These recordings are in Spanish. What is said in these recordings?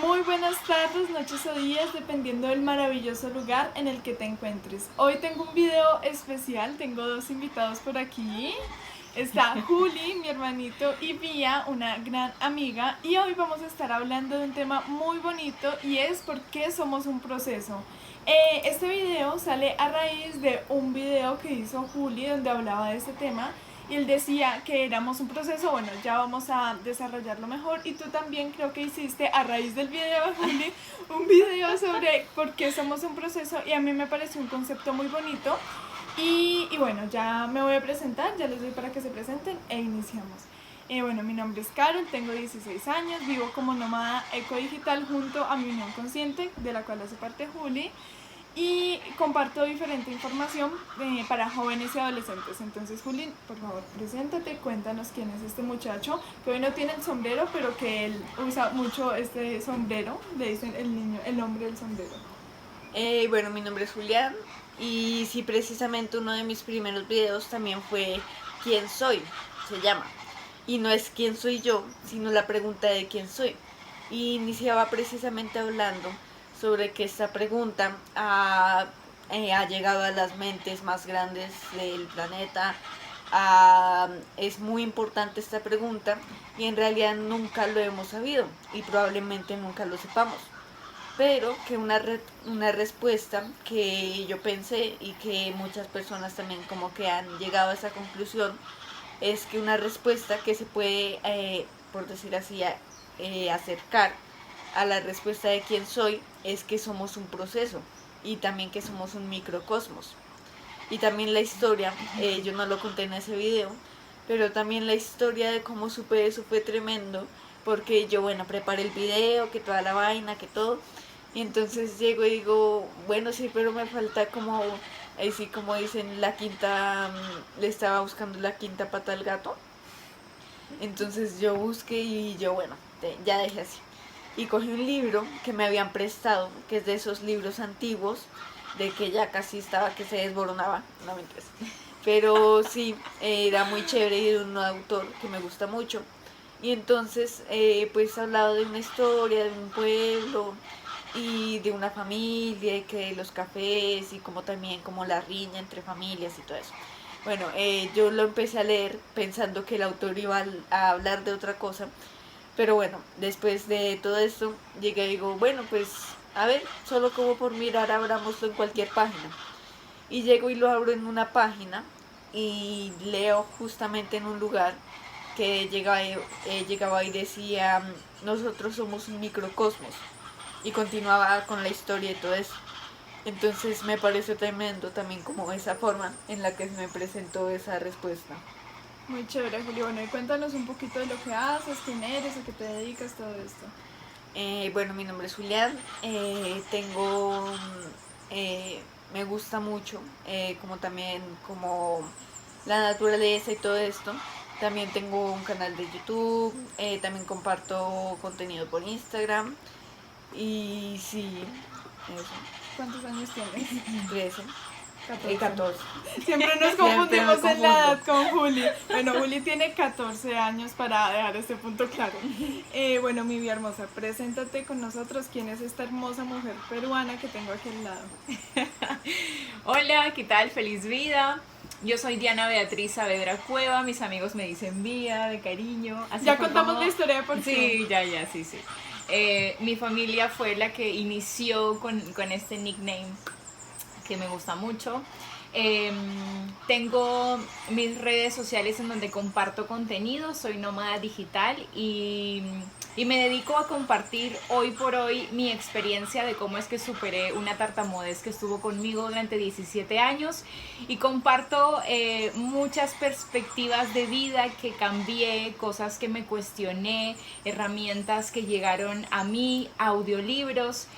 Muy buenas tardes, noches o días, dependiendo del maravilloso lugar en el que te encuentres. Hoy tengo un video especial, tengo dos invitados por aquí. Está Juli, mi hermanito, y Vía, una gran amiga. Y hoy vamos a estar hablando de un tema muy bonito y es por qué somos un proceso. Este video sale a raíz de un video que hizo Juli donde hablaba de este tema y él decía que éramos un proceso. Bueno, ya vamos a desarrollarlo mejor. Y tú también creo que hiciste a raíz del video, Juli, un video sobre por qué somos un proceso y a mí me pareció un concepto muy bonito. Y bueno, ya me voy a presentar, ya les doy para que se presenten e iniciamos. Bueno, mi nombre es Carol, tengo 16 años, vivo como nómada ecodigital junto a mi unión consciente, de la cual hace parte Juli, y comparto diferente información para jóvenes y adolescentes. Entonces, Juli, por favor, preséntate, cuéntanos quién es este muchacho, que hoy no tiene el sombrero, pero que él usa mucho este sombrero, le dicen el niño, el hombre del sombrero. Bueno, mi nombre es Julián y sí, precisamente uno de mis primeros videos también fue ¿Quién soy? Se llama. Y no es quién soy yo, sino la pregunta de quién soy. Y iniciaba precisamente hablando sobre que esta pregunta ha llegado a las mentes más grandes del planeta. Es muy importante esta pregunta y en realidad nunca lo hemos sabido y probablemente nunca lo sepamos, pero que una respuesta que yo pensé y que muchas personas también como que han llegado a esa conclusión es que una respuesta que se puede, por decir así, acercar a la respuesta de quién soy es que somos un proceso y también que somos un microcosmos. Y también la historia, yo no lo conté en ese video, pero también la historia de cómo supe eso fue tremendo, porque yo, bueno, preparé el video, que toda la vaina, que todo, y entonces llego y digo, bueno, sí, pero me falta como, así como dicen, la quinta, le estaba buscando la quinta pata al gato. Entonces yo busqué y yo, bueno, ya dejé así. Y cogí un libro que me habían prestado, que es de esos libros antiguos, de que ya casi estaba que se desboronaba, no me interesa. Pero sí, era muy chévere y de un autor que me gusta mucho. Y entonces, pues hablado de una historia, de un pueblo y de una familia, y que de los cafés y como también como la riña entre familias y todo eso. Bueno, yo lo empecé a leer pensando que el autor iba a hablar de otra cosa, pero bueno, después de todo esto llegué y digo, bueno, pues a ver, solo como por mirar, abramoslo en cualquier página. Y llego y lo abro en una página y leo justamente en un lugar que llegaba y decía, nosotros somos un microcosmos. Y continuaba con la historia y todo eso. Entonces me pareció tremendo también como esa forma en la que se me presentó esa respuesta. Muy chévere, Juli. Bueno, y cuéntanos un poquito de lo que haces, quién eres, a qué te dedicas, todo esto. Bueno, mi nombre es Julián, me gusta mucho, como también como la naturaleza y todo esto. También tengo un canal de YouTube, también comparto contenido por Instagram y sí, eso. ¿Cuántos años tienes? 13. 14. 14. Siempre nos confundimos en la edad con Juli. Bueno, Juli tiene 14 años para dejar este punto claro. Bueno, mi vida hermosa, preséntate con nosotros. ¿Quién es esta hermosa mujer peruana que tengo aquí al lado? Hola, ¿qué tal? Feliz vida. Yo soy Diana Beatriz Saavedra Cueva, mis amigos me dicen Vía, de cariño. Así ya fue contamos como... la historia de por qué. Sí, sí. Mi familia fue la que inició con este nickname que me gusta mucho. Tengo mis redes sociales en donde comparto contenido, soy nómada digital y me dedico a compartir hoy por hoy mi experiencia de cómo es que superé una tartamudez que estuvo conmigo durante 17 años y comparto muchas perspectivas de vida que cambié, cosas que me cuestioné, herramientas que llegaron a mí, audiolibros.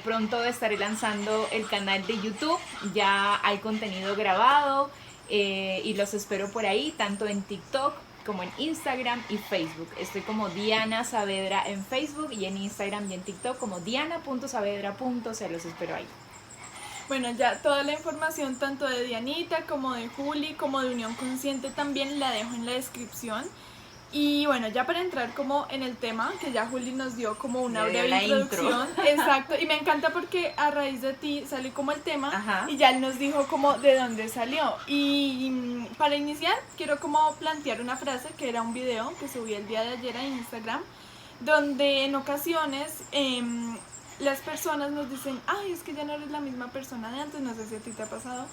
Pronto estaré lanzando el canal de YouTube, ya hay contenido grabado y los espero por ahí, tanto en TikTok como en Instagram y Facebook. Estoy como Diana Saavedra en Facebook y en Instagram y en TikTok como diana.saavedra. Se los espero ahí. Bueno, ya toda la información tanto de Dianita como de Juli como de Unión Consciente también la dejo en la descripción. Y bueno, ya para entrar como en el tema, que ya Juli nos dio como una Le dio breve la introducción. Exacto, y me encanta porque a raíz de ti salió como el tema. Ajá. Y ya él nos dijo como de dónde salió. Y para iniciar, quiero como plantear una frase que era un video que subí el día de ayer a Instagram, donde en ocasiones las personas nos dicen, ay, es que ya no eres la misma persona de antes, no sé si a ti te ha pasado.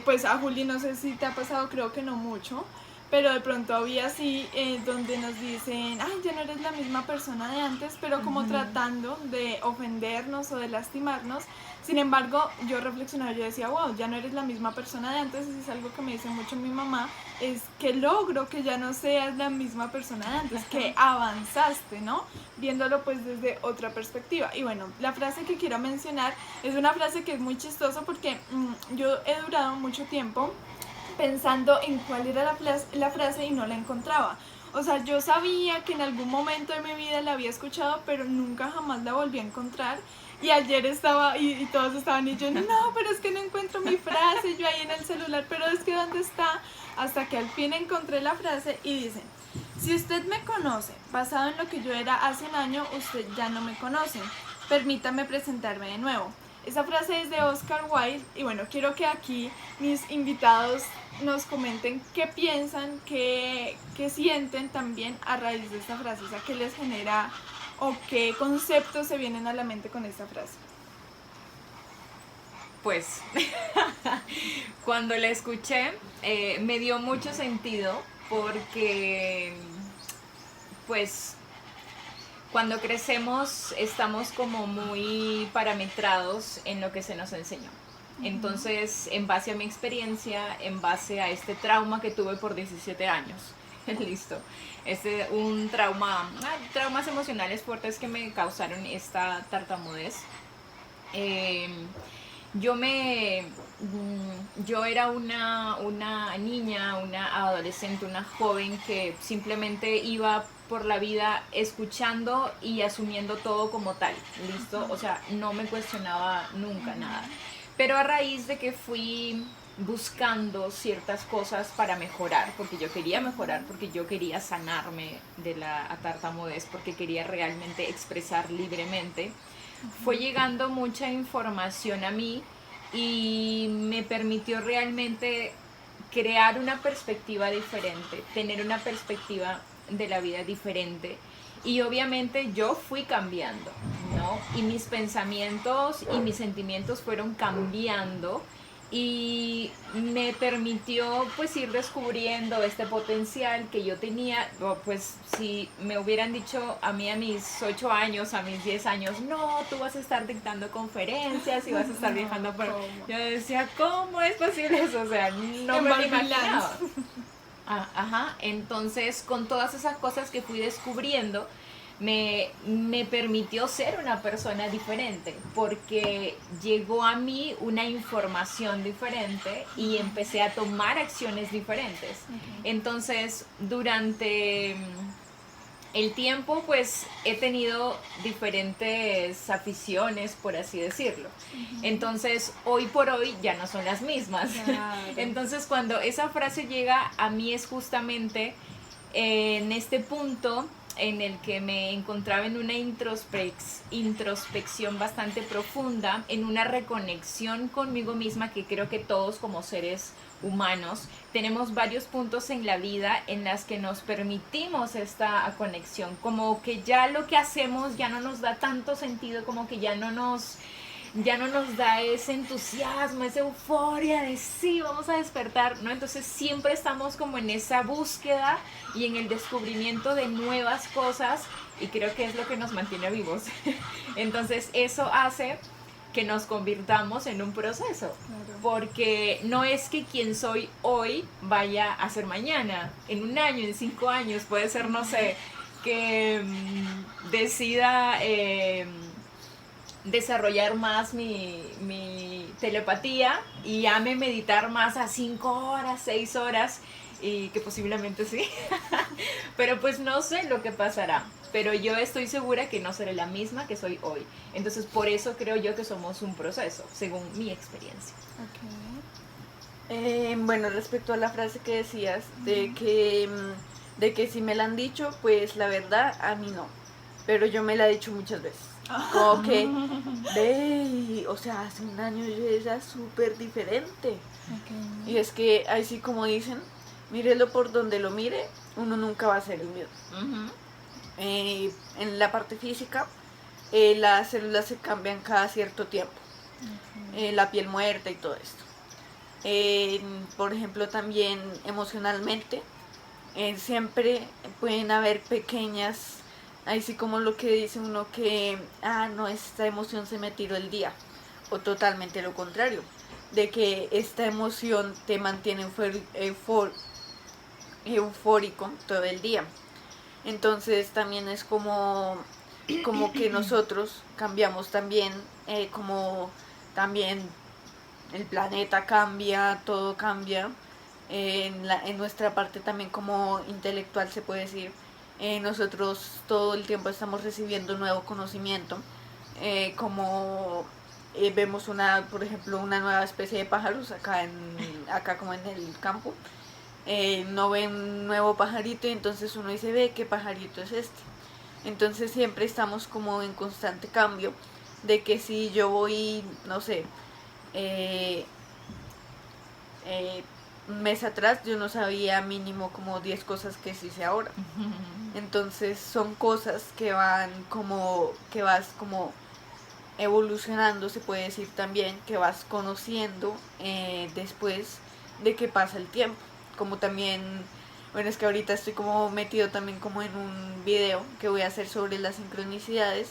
Pues a Juli no sé si te ha pasado, creo que no mucho, pero de pronto había así donde nos dicen, ay, ya no eres la misma persona de antes, pero como tratando de ofendernos o de lastimarnos. Sin embargo, yo reflexionaba, yo decía, wow, ya no eres la misma persona de antes, y es algo que me dice mucho mi mamá, es que logro que ya no seas la misma persona de antes, que avanzaste, ¿no? Viéndolo pues desde otra perspectiva. Y bueno, la frase que quiero mencionar es una frase que es muy chistosa porque yo he durado mucho tiempo pensando en cuál era la frase y no la encontraba. O sea, yo sabía que en algún momento de mi vida la había escuchado, pero nunca jamás la volví a encontrar. Y ayer estaba, y todos estaban, y yo, no, pero es que no encuentro mi frase, yo ahí en el celular, pero es que ¿dónde está? Hasta que al fin encontré la frase y dice, si usted me conoce, basado en lo que yo era hace un año, usted ya no me conoce. Permítame presentarme de nuevo. Esa frase es de Oscar Wilde y bueno, quiero que aquí mis invitados nos comenten qué piensan, qué sienten también a raíz de esta frase, o sea, qué les genera o qué conceptos se vienen a la mente con esta frase. Pues cuando la escuché me dio mucho sentido porque pues cuando crecemos estamos como muy parametrados en lo que se nos enseñó. Entonces, en base a mi experiencia, en base a este trauma que tuve por 17 años, listo, traumas emocionales fuertes que me causaron esta tartamudez. Yo era una niña, una adolescente, una joven que simplemente iba por la vida escuchando y asumiendo todo como tal, ¿listo? O sea, no me cuestionaba nunca nada. Pero a raíz de que fui buscando ciertas cosas para mejorar, porque yo quería mejorar, porque yo quería sanarme de la tartamudez, porque quería realmente expresar libremente, fue llegando mucha información a mí y me permitió realmente crear una perspectiva diferente, tener una perspectiva de la vida diferente. Y obviamente yo fui cambiando, ¿no? Y mis pensamientos y mis sentimientos fueron cambiando y me permitió pues ir descubriendo este potencial que yo tenía. Pues si me hubieran dicho a mí a mis 8 años, a mis 10 años, no, tú vas a estar dictando conferencias y vas a estar viajando por... Yo decía, ¿cómo es posible eso? O sea, no me lo imaginaba. Ajá, entonces con todas esas cosas que fui descubriendo, me permitió ser una persona diferente, porque llegó a mí una información diferente y empecé a tomar acciones diferentes. Entonces, durante el tiempo, pues he tenido diferentes aficiones, por así decirlo. Entonces, hoy por hoy ya no son las mismas. Claro. Entonces, cuando esa frase llega a mí es justamente en este punto en el que me encontraba en una introspección bastante profunda, en una reconexión conmigo misma, que creo que todos como seres humanos tenemos varios puntos en la vida en las que nos permitimos esta conexión, como que ya lo que hacemos ya no nos da tanto sentido, como que ya no nos da ese entusiasmo, esa euforia de sí, vamos a despertar, ¿no? Entonces siempre estamos como en esa búsqueda y en el descubrimiento de nuevas cosas, y creo que es lo que nos mantiene vivos. Entonces eso hace que nos convirtamos en un proceso, claro. Porque no es que quien soy hoy vaya a ser mañana, en un año, en 5 años, puede ser, no sé, que decida... desarrollar más mi telepatía y ame meditar más a 5 horas, 6 horas, y que posiblemente sí, pero pues no sé lo que pasará, pero yo estoy segura que no seré la misma que soy hoy. Entonces por eso creo yo que somos un proceso, según mi experiencia. Bueno, respecto a la frase que decías de que De que si me la han dicho, pues la verdad a mí no. Pero yo me la he dicho muchas veces. Como que, ve, o sea, hace un año yo era súper diferente. Okay. Y es que así como dicen, mírelo por donde lo mire, uno nunca va a ser el mismo. En la parte física, las células se cambian cada cierto tiempo. Okay. La piel muerta y todo esto. Por ejemplo, también emocionalmente, siempre pueden haber pequeñas, así como lo que dice uno que, no, esta emoción se me tiró el día, o totalmente lo contrario, de que esta emoción te mantiene eufórico todo el día. Entonces también es como que nosotros cambiamos también, como también el planeta cambia, todo cambia. En nuestra parte también como intelectual se puede decir, nosotros todo el tiempo estamos recibiendo nuevo conocimiento, como vemos por ejemplo, una nueva especie de pájaros acá como en el campo, no ve un nuevo pajarito y entonces uno dice, ve, ¿qué pajarito es este? Entonces siempre estamos como en constante cambio, de que si yo voy, no sé, un mes atrás yo no sabía mínimo como 10 cosas que sí sé ahora. Entonces son cosas que vas como evolucionando, se puede decir también, que vas conociendo después de que pasa el tiempo. Como también, bueno, es que ahorita estoy como metido también como en un video que voy a hacer sobre las sincronicidades.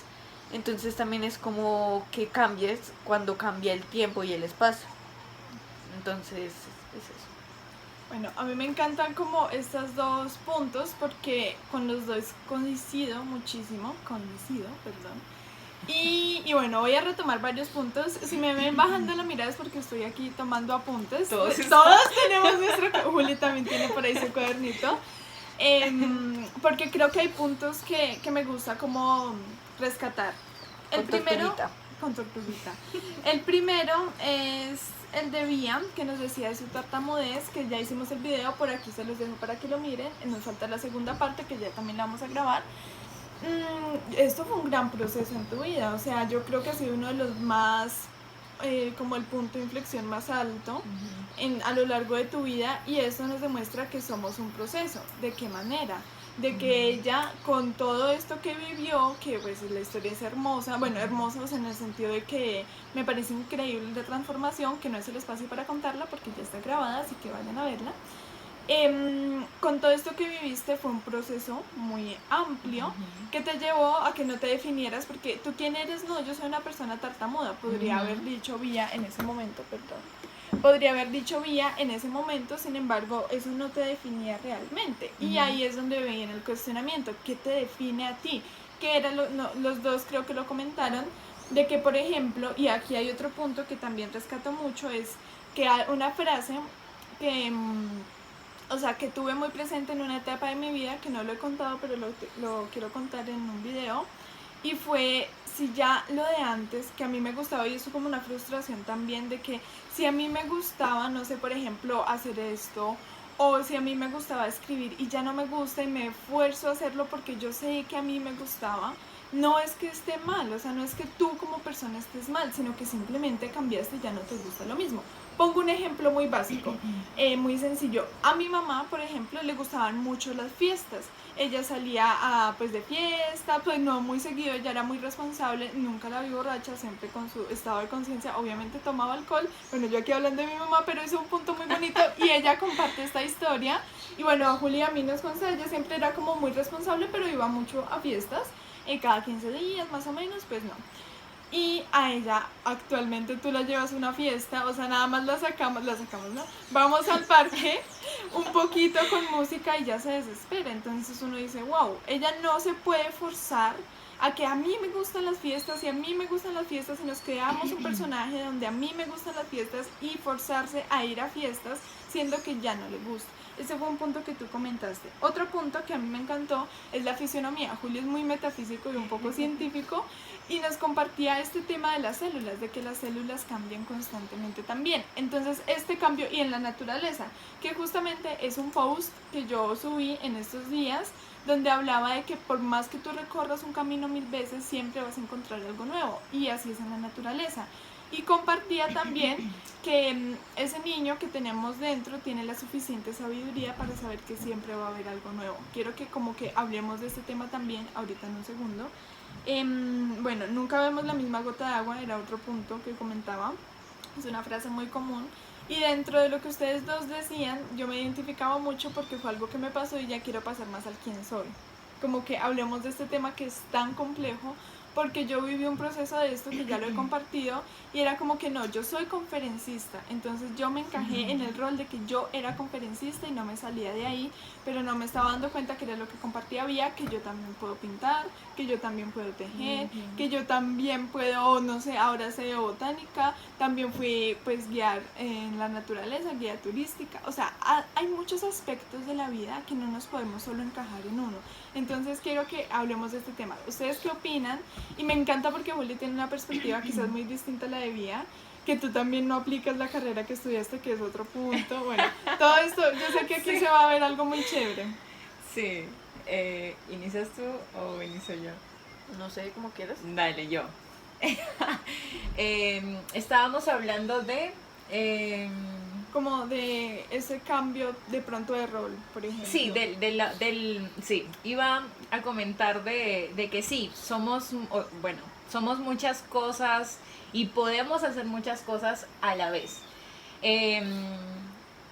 Entonces también es como que cambies cuando cambia el tiempo y el espacio. Entonces es eso. Bueno, a mí me encantan como estos dos puntos porque con los dos coincido muchísimo, perdón. Y bueno, voy a retomar varios puntos. Si me ven bajando la mirada es porque estoy aquí tomando apuntes. Todos tenemos nuestro... Juli también tiene por ahí su cuadernito. Porque creo que hay puntos que me gusta como rescatar. El primero... Con tortuguita. El primero es el de Vía, que nos decía de su tartamudez, que ya hicimos el video, por aquí se los dejo para que lo miren. Nos falta la segunda parte, que ya también la vamos a grabar. Esto fue un gran proceso en tu vida, o sea, yo creo que ha sido uno de los más, como el punto de inflexión más alto a lo largo de tu vida, y eso nos demuestra que somos un proceso. ¿De qué manera? De que ella, con todo esto que vivió, que pues la historia es hermosa, bueno, hermosa en el sentido de que me parece increíble la transformación, que no es el espacio para contarla porque ya está grabada, así que vayan a verla. Con todo esto que viviste fue un proceso muy amplio que te llevó a que no te definieras, porque tú quién eres, no, yo soy una persona tartamuda, podría haber dicho Vía en ese momento, podría haber dicho Vía en ese momento, sin embargo eso no te definía realmente, y ahí es donde viene el cuestionamiento, ¿qué te define a ti? Que era los dos creo que lo comentaron, de que por ejemplo, y aquí hay otro punto que también rescato mucho, es que hay una frase que... o sea, que tuve muy presente en una etapa de mi vida, que no lo he contado, pero lo quiero contar en un video, y fue, si ya lo de antes, que a mí me gustaba, y eso como una frustración también, de que si a mí me gustaba, no sé, por ejemplo, hacer esto, o si a mí me gustaba escribir y ya no me gusta y me esfuerzo a hacerlo porque yo sé que a mí me gustaba, no es que esté mal, o sea, no es que tú como persona estés mal, sino que simplemente cambiaste y ya no te gusta lo mismo. Pongo un ejemplo muy básico, muy sencillo. A mi mamá, por ejemplo, le gustaban mucho las fiestas. Ella salía pues de fiesta, pues no muy seguido, ella era muy responsable, nunca la vi borracha, siempre con su estado de conciencia, obviamente tomaba alcohol. Bueno, yo aquí hablando de mi mamá, pero es un punto muy bonito y ella comparte esta historia. Y bueno, Julia a mí nos consta, ella siempre era como muy responsable, pero iba mucho a fiestas, cada 15 días más o menos, pues no. Y a ella actualmente tú la llevas a una fiesta, o sea, nada más la sacamos, ¿no? Vamos al parque un poquito con música y ya se desespera. Entonces uno dice, wow, ella no se puede forzar a que a mí me gustan las fiestas y a mí me gustan las fiestas, y nos creamos un personaje donde a mí me gustan las fiestas y forzarse a ir a fiestas, siendo que ya no le gusta. Ese fue un punto que tú comentaste. Otro punto que a mí me encantó es la fisionomía. Julio es muy metafísico y un poco científico y nos compartía este tema de las células, de que las células cambian constantemente también. Entonces este cambio, y en la naturaleza, que justamente es un post que yo subí en estos días, donde hablaba de que por más que tú recorras un camino 1000 veces, siempre vas a encontrar algo nuevo, y así es en la naturaleza. Y compartía también que ese niño que tenemos dentro tiene la suficiente sabiduría para saber que siempre va a haber algo nuevo. Quiero que como que hablemos de este tema también ahorita en un segundo. Bueno, nunca vemos la misma gota de agua, era otro punto que comentaba. Es una frase muy común. Y dentro de lo que ustedes dos decían, yo me identificaba mucho porque fue algo que me pasó y ya quiero pasar más al quién soy. Como que hablemos de este tema que es tan complejo, porque yo viví un proceso de esto que ya lo he compartido y era como que no, yo soy conferencista, entonces yo me encajé en el rol de que yo era conferencista y no me salía de ahí, pero no me estaba dando cuenta que era lo que compartía había, que yo también puedo pintar, que yo también puedo tejer, que yo también puedo, no sé, ahora sé de botánica, también fui pues guiar en la naturaleza, guía turística, o sea, hay muchos aspectos de la vida que no nos podemos solo encajar en uno. Entonces quiero que hablemos de este tema. ¿Ustedes qué opinan? Y me encanta porque Juli tiene una perspectiva quizás muy distinta a la de Vía, que tú también no aplicas la carrera que estudiaste, que es otro punto. Bueno, todo esto, yo sé que aquí se va a ver algo muy chévere. Sí, ¿inicias tú o inicio yo? No sé, como quieras. Dale, yo. Estábamos hablando de... Como de ese cambio de pronto de rol, por ejemplo. Sí, sí, iba a comentar de que sí, somos muchas cosas y podemos hacer muchas cosas a la vez.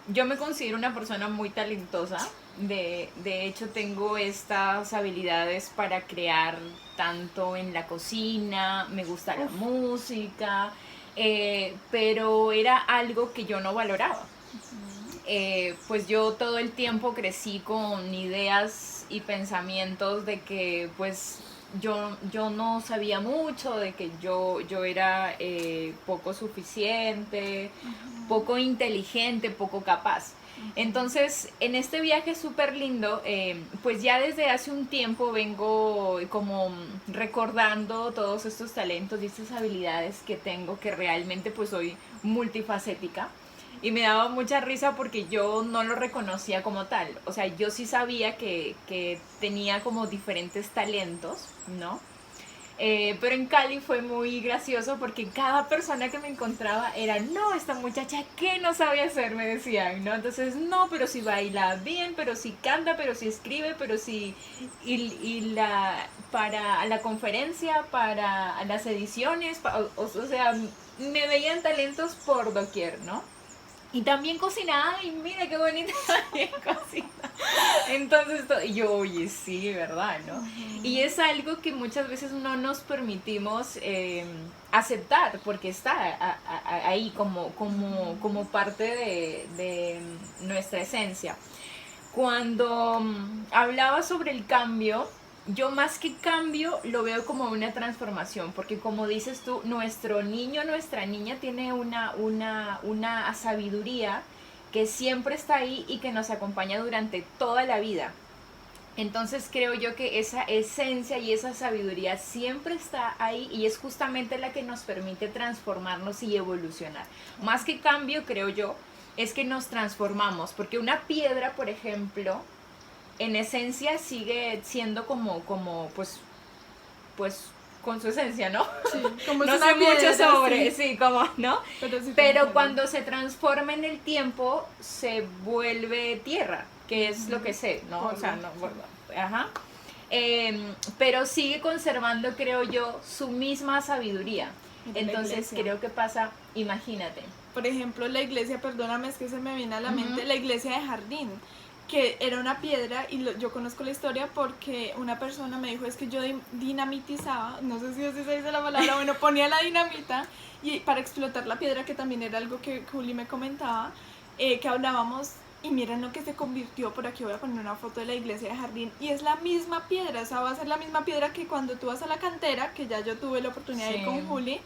Yo me considero una persona muy talentosa, de hecho tengo estas habilidades para crear tanto en la cocina, me gusta la música, pero era algo que yo no valoraba. Pues yo todo el tiempo crecí con ideas y pensamientos de que pues yo no sabía mucho, de que yo era poco suficiente, poco inteligente, poco capaz. Entonces, en este viaje súper lindo, pues ya desde hace un tiempo vengo como recordando todos estos talentos y estas habilidades que tengo, que realmente pues soy multifacética. Y me daba mucha risa porque yo no lo reconocía como tal. O sea, yo sí sabía que tenía como diferentes talentos, ¿no? Pero en Cali fue muy gracioso porque cada persona que me encontraba era, no, esta muchacha, ¿qué no sabe hacer? Me decían, ¿no? Entonces, no, pero si baila bien, pero si canta, pero si escribe, pero si... para la conferencia, para las ediciones, o sea, me veían talentos por doquier, ¿no? Y también cocinaba, y mira qué bonita también cocina. Entonces, y yo, oye, sí, ¿verdad? ¿No? Y es algo que muchas veces no nos permitimos aceptar, porque está ahí como parte de nuestra esencia. Cuando hablaba sobre el cambio, yo más que cambio lo veo como una transformación, porque como dices tú, nuestro niño, nuestra niña tiene una sabiduría que siempre está ahí y que nos acompaña durante toda la vida. Entonces creo yo que esa esencia y esa sabiduría siempre está ahí y es justamente la que nos permite transformarnos y evolucionar. Más que cambio, creo yo, es que nos transformamos, porque una piedra, por ejemplo, en esencia sigue siendo como pues con su esencia, ¿no? Sí, como no es sé una piedra, mucho sobre, sí, como, ¿no? Pero cuando se transforma en el tiempo, se vuelve tierra, que es lo que sé, ¿no? O sea, no, bueno, ajá. Pero sigue conservando, creo yo, su misma sabiduría. Entonces creo que pasa, imagínate. Por ejemplo, la iglesia, perdóname, es que se me viene a la mente, la iglesia de Jardín, que era una piedra, y yo conozco la historia porque una persona me dijo, es que yo dinamitizaba, no sé si así se dice la palabra, bueno, ponía la dinamita y para explotar la piedra, que también era algo que Juli me comentaba, que hablábamos, y miren lo que se convirtió. Por aquí voy a poner una foto de la iglesia de Jardín, y es la misma piedra, o sea, va a ser la misma piedra que cuando tú vas a la cantera, que ya yo tuve la oportunidad de ir con Juli,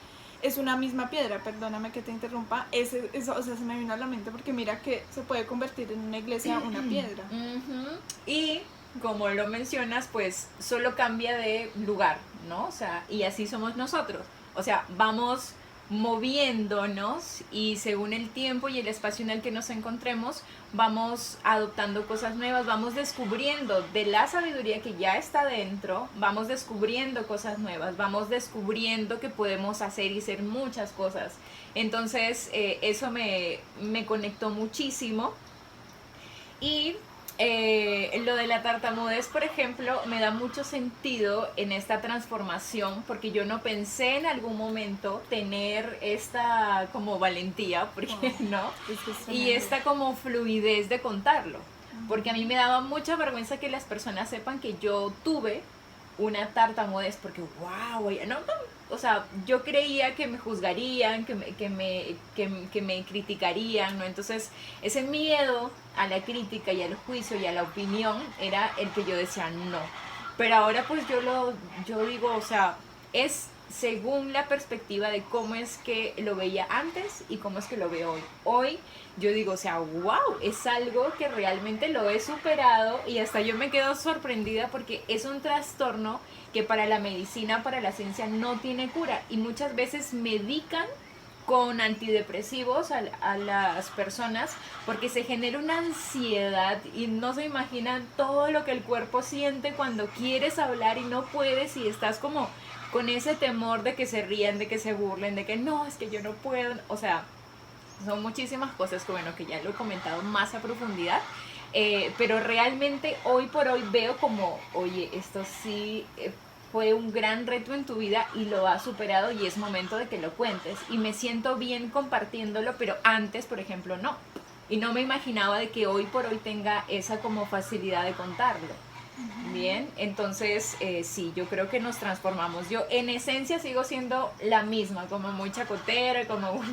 es una misma piedra, perdóname que te interrumpa, eso, o sea, se me vino a la mente porque mira que se puede convertir en una iglesia una piedra. Y como lo mencionas, pues solo cambia de lugar, ¿no? O sea, y así somos nosotros. O sea, vamos moviéndonos y según el tiempo y el espacio en el que nos encontremos, vamos adoptando cosas nuevas, vamos descubriendo de la sabiduría que ya está dentro, vamos descubriendo cosas nuevas, vamos descubriendo que podemos hacer y ser muchas cosas. Entonces, eso me conectó muchísimo. Y lo de la tartamudez, por ejemplo, me da mucho sentido en esta transformación porque yo no pensé en algún momento tener esta como valentía, porque no, y esta como fluidez de contarlo, porque a mí me daba mucha vergüenza que las personas sepan que yo tuve una tartamudez, porque wow, no, o sea, yo creía que me juzgarían, que me criticarían, ¿no? Entonces, ese miedo a la crítica y al juicio y a la opinión era el que yo decía no. Pero ahora pues yo digo, o sea, es según la perspectiva de cómo es que lo veía antes y cómo es que lo veo hoy. Hoy yo digo, o sea, wow, es algo que realmente lo he superado y hasta yo me quedo sorprendida porque es un trastorno que para la medicina, para la ciencia no tiene cura y muchas veces medican con antidepresivos a las personas porque se genera una ansiedad y no se imaginan todo lo que el cuerpo siente cuando quieres hablar y no puedes y estás como con ese temor de que se rían, de que se burlen, de que no, es que yo no puedo, o sea, son muchísimas cosas que bueno, que ya lo he comentado más a profundidad, pero realmente hoy por hoy veo como, oye, esto sí fue un gran reto en tu vida y lo has superado y es momento de que lo cuentes y me siento bien compartiéndolo, pero antes, por ejemplo, no. Y no me imaginaba de que hoy por hoy tenga esa como facilidad de contarlo. Bien, entonces sí, yo creo que nos transformamos. Yo en esencia sigo siendo la misma, como muy chacotera, como muy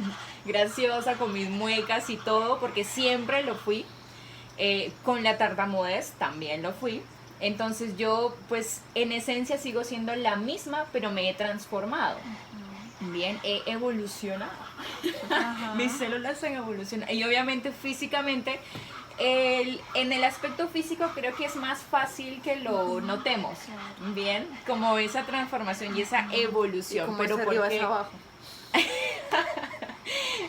graciosa, con mis muecas y todo, porque siempre lo fui. Con la tartamudez también lo fui. Entonces yo pues en esencia sigo siendo la misma, pero me he transformado. Bien, he evolucionado. Mis células han evolucionado. Y obviamente físicamente, en el aspecto físico creo que es más fácil que lo notemos. Bien, como esa transformación y esa evolución. Como pero es ¿por arriba qué? es abajo.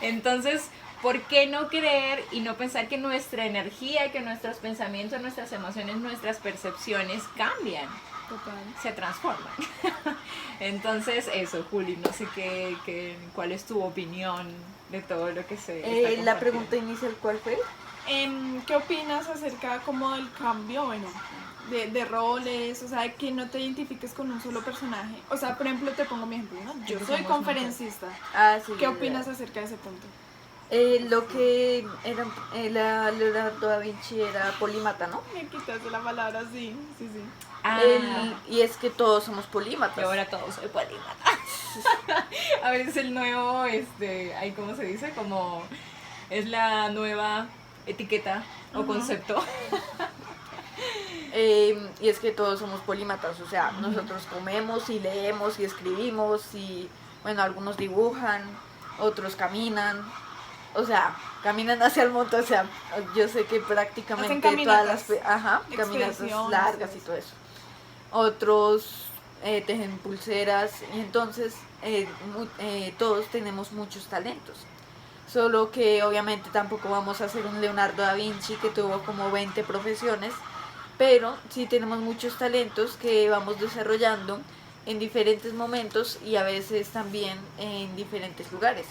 Entonces, ¿por qué no creer y no pensar que nuestra energía, que nuestros pensamientos, nuestras emociones, nuestras percepciones cambian? Total. Se transforman. Entonces, eso, Juli, no sé cuál es tu opinión de todo lo que se está La compartiendo. pregunta inicial, ¿cuál fue? ¿Qué opinas acerca como del cambio, bueno, de roles, o sea, de que no te identifiques con un solo personaje? O sea, por ejemplo, te pongo mi ejemplo, ¿no? Yo soy conferencista. Ah, sí. ¿Qué opinas acerca de ese punto? Lo que era Leonardo da Vinci era polímata, ¿no? Me quitaste la palabra, sí, sí, sí. Ah, Y es que todos somos polímatas. y ahora todos soy polímata. A ver, es el nuevo, ahí cómo se dice, como es la nueva etiqueta o concepto. Y es que todos somos polímatas, o sea, nosotros comemos y leemos y escribimos y, bueno, algunos dibujan, otros caminan, o sea, caminan hacia el monte, o sea, yo sé que prácticamente Hacen todas las... caminatas, caminatas expediciones, largas y todo eso. Otros tejen pulseras y entonces todos tenemos muchos talentos. Solo que obviamente tampoco vamos a hacer un Leonardo da Vinci que tuvo como 20 profesiones, pero sí tenemos muchos talentos que vamos desarrollando en diferentes momentos y a veces también en diferentes lugares.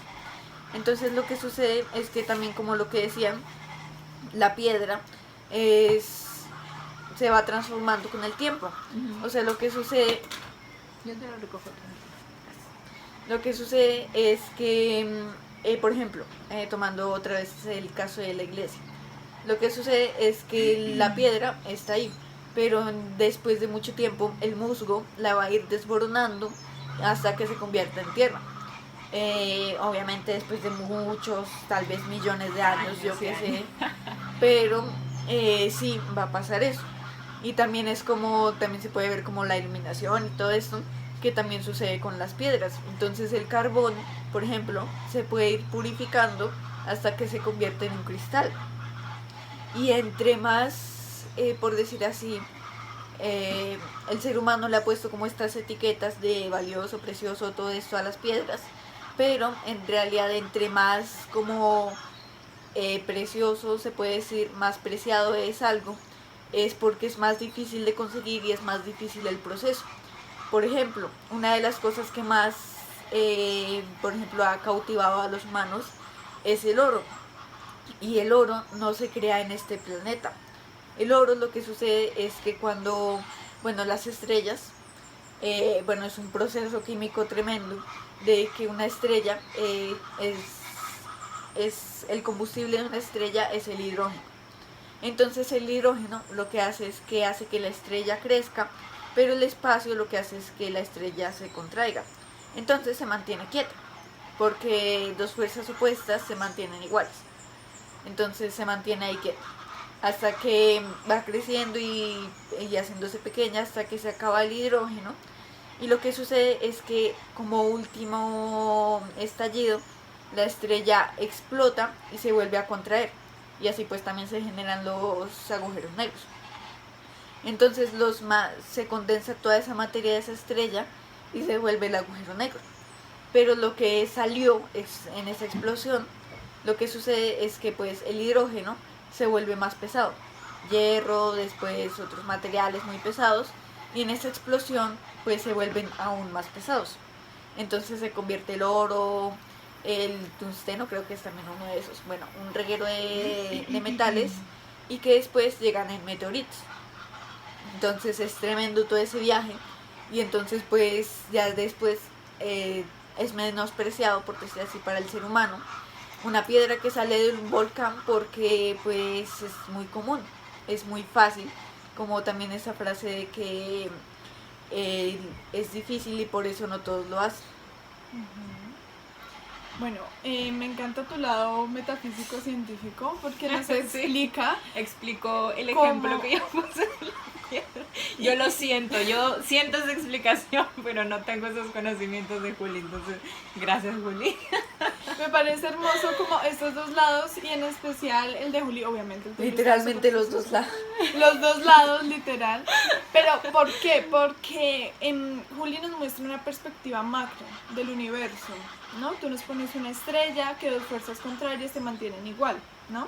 Entonces lo que sucede es que también, como lo que decían, la piedra se va transformando con el tiempo. O sea, lo que sucede... Yo te lo recojo. Lo que sucede es que, por ejemplo, tomando otra vez el caso de la iglesia, lo que sucede es que la piedra está ahí, pero después de mucho tiempo el musgo la va a ir desboronando hasta que se convierta en tierra. Obviamente después de muchos, tal vez millones de años, yo qué sé, pero sí va a pasar eso. Y también es como, también se puede ver como la iluminación y todo esto, que también sucede con las piedras. Entonces el carbón, por ejemplo, se puede ir purificando hasta que se convierte en un cristal. Y entre más, por decir así, el ser humano le ha puesto como estas etiquetas de valioso, precioso, todo esto a las piedras, pero en realidad entre más como precioso, se puede decir, más preciado es algo, es porque es más difícil de conseguir y es más difícil el proceso. Por ejemplo, una de las cosas que más, por ejemplo, ha cautivado a los humanos es el oro. Y el oro no se crea en este planeta. El oro, lo que sucede es que cuando, bueno, las estrellas, bueno, es un proceso químico tremendo de que una estrella es el combustible de una estrella es el hidrógeno. Entonces el hidrógeno lo que hace es que hace que la estrella crezca, pero el espacio lo que hace es que la estrella se contraiga. Entonces se mantiene quieta, porque dos fuerzas opuestas se mantienen iguales. Entonces se mantiene ahí quieta, hasta que va creciendo y haciéndose pequeña hasta que se acaba el hidrógeno. Y lo que sucede es que como último estallido, la estrella explota y se vuelve a contraer. Y así pues también se generan los agujeros negros. Entonces se condensa toda esa materia de esa estrella y se vuelve el agujero negro. Pero lo que salió en esa explosión, lo que sucede es que pues el hidrógeno se vuelve más pesado. Hierro, después otros materiales muy pesados. Y en esa explosión pues se vuelven aún más pesados. Entonces se convierte el oro, el tungsteno, creo que es también uno de esos. Bueno, un reguero de metales y que después llegan en meteoritos. Entonces es tremendo todo ese viaje y entonces pues ya después es menospreciado, por decir así, para el ser humano una piedra que sale de un volcán porque pues es muy común, es muy fácil, como también esa frase de que es difícil y por eso no todos lo hacen. Bueno, me encanta tu lado metafísico científico porque nos explica. Explicó el ¿Cómo? ejemplo que yo puse. Yo lo siento, yo siento esa explicación, pero no tengo esos conocimientos de Juli, entonces gracias Juli. Me parece hermoso como estos dos lados y en especial el de Juli, obviamente. El tuyo Literalmente está los dos lados. Los dos lados, literal. Pero ¿por qué? Porque Juli nos muestra una perspectiva macro del universo, ¿no? Tú nos pones una estrella que dos fuerzas contrarias se mantienen igual, ¿no?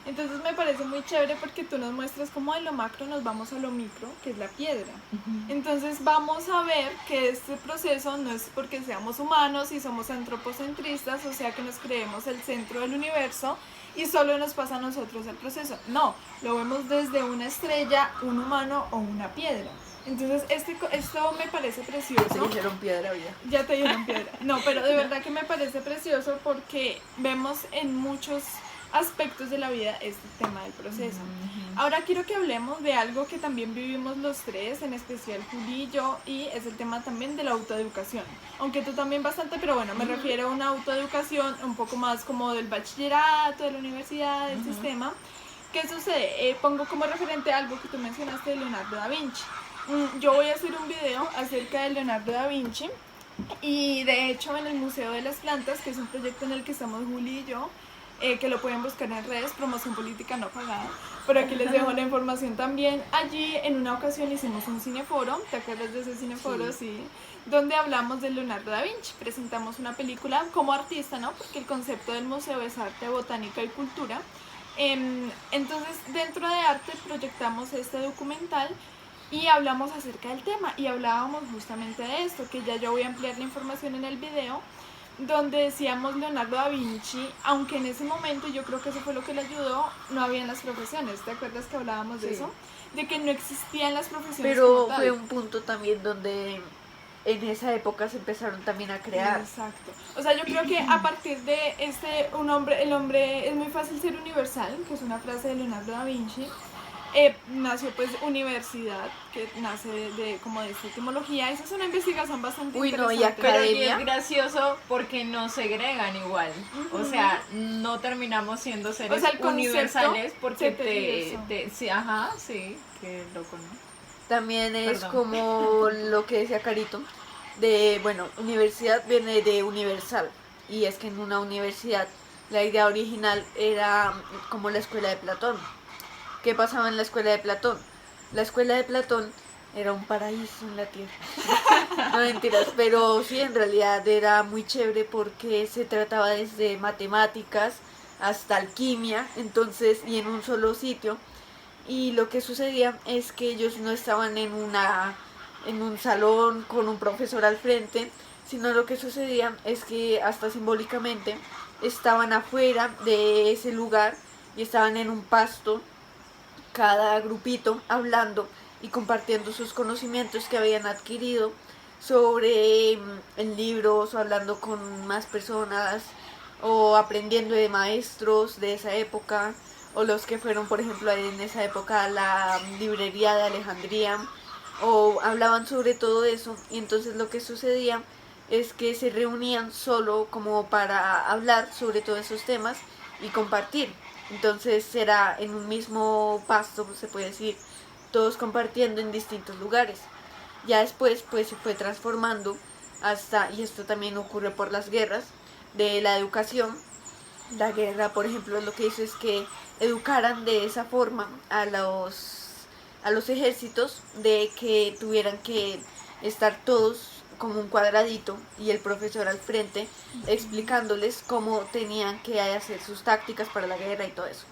Entonces me parece muy chévere porque tú nos muestras cómo de lo macro nos vamos a lo micro, que es la piedra. Entonces vamos a ver que este proceso no es porque seamos humanos y somos antropocentristas, o sea que nos creemos el centro del universo y solo nos pasa a nosotros el proceso. No, lo vemos desde una estrella, un humano o una piedra. Entonces esto me parece precioso. Se dijeron piedra ya. Ya te dieron piedra. No, pero de verdad que me parece precioso porque vemos en muchos aspectos de la vida este tema del proceso. Ahora quiero que hablemos de algo que también vivimos los tres, en especial Juli y yo, y es el tema también de la autoeducación. Aunque tú también bastante, pero bueno, me refiero a una autoeducación un poco más como del bachillerato, de la universidad, del sistema. ¿Qué sucede? Pongo como referente algo que tú mencionaste de Leonardo da Vinci. Yo voy a hacer un video acerca de Leonardo da Vinci y de hecho en el Museo de las Plantas, que es un proyecto en el que estamos Juli y yo, que lo pueden buscar en redes, promoción política no pagada, pero aquí les dejo la información también. Allí en una ocasión hicimos un cineforo, ¿te acuerdas de ese cineforo? Sí. Donde hablamos de Leonardo da Vinci, presentamos una película como artista, ¿no? Porque el concepto del museo es arte, botánica y cultura. Entonces dentro de arte proyectamos este documental y hablamos acerca del tema y hablábamos justamente de esto, que ya yo voy a ampliar la información en el video, donde decíamos Leonardo da Vinci, aunque en ese momento yo creo que eso fue lo que le ayudó, no habían las profesiones. ¿Te acuerdas que hablábamos de eso? De que no existían las profesiones. Pero fue un punto también donde en esa época se empezaron también a crear. Exacto. O sea, yo creo que a partir de el hombre es muy fácil ser universal, que es una frase de Leonardo da Vinci. Nació pues universidad, que nace de como de esta etimología. Esa es una investigación bastante interesante. Y academia. Pero y es gracioso porque no segregan igual. O sea, no terminamos siendo seres universales porque sí, ajá, sí, qué loco, ¿no? También es como lo que decía Carito, Bueno, universidad viene de universal, y es que en una universidad la idea original era como la escuela de Platón. ¿Qué pasaba en la escuela de Platón? La escuela de Platón era un paraíso en la tierra. No mentiras, pero sí, en realidad era muy chévere porque se trataba desde matemáticas hasta alquimia, entonces, y en un solo sitio. Y lo que sucedía es que ellos no estaban en un salón con un profesor al frente, sino lo que sucedía es que hasta simbólicamente estaban afuera de ese lugar y estaban en un pasto, cada grupito hablando y compartiendo sus conocimientos que habían adquirido sobre en libros, o hablando con más personas, o aprendiendo de maestros de esa época, o los que fueron, por ejemplo, en esa época a la librería de Alejandría, o hablaban sobre todo eso. Y entonces lo que sucedía es que se reunían solo como para hablar sobre todos esos temas y compartir. Entonces era en un mismo pasto, se puede decir, todos compartiendo en distintos lugares. Ya después pues se fue transformando hasta, y esto también ocurre por las guerras, de la educación. La guerra, por ejemplo, lo que hizo es que educaran de esa forma a los ejércitos, de que tuvieran que estar todos como un cuadradito y el profesor al frente explicándoles cómo tenían que hacer sus tácticas para la guerra y todo eso.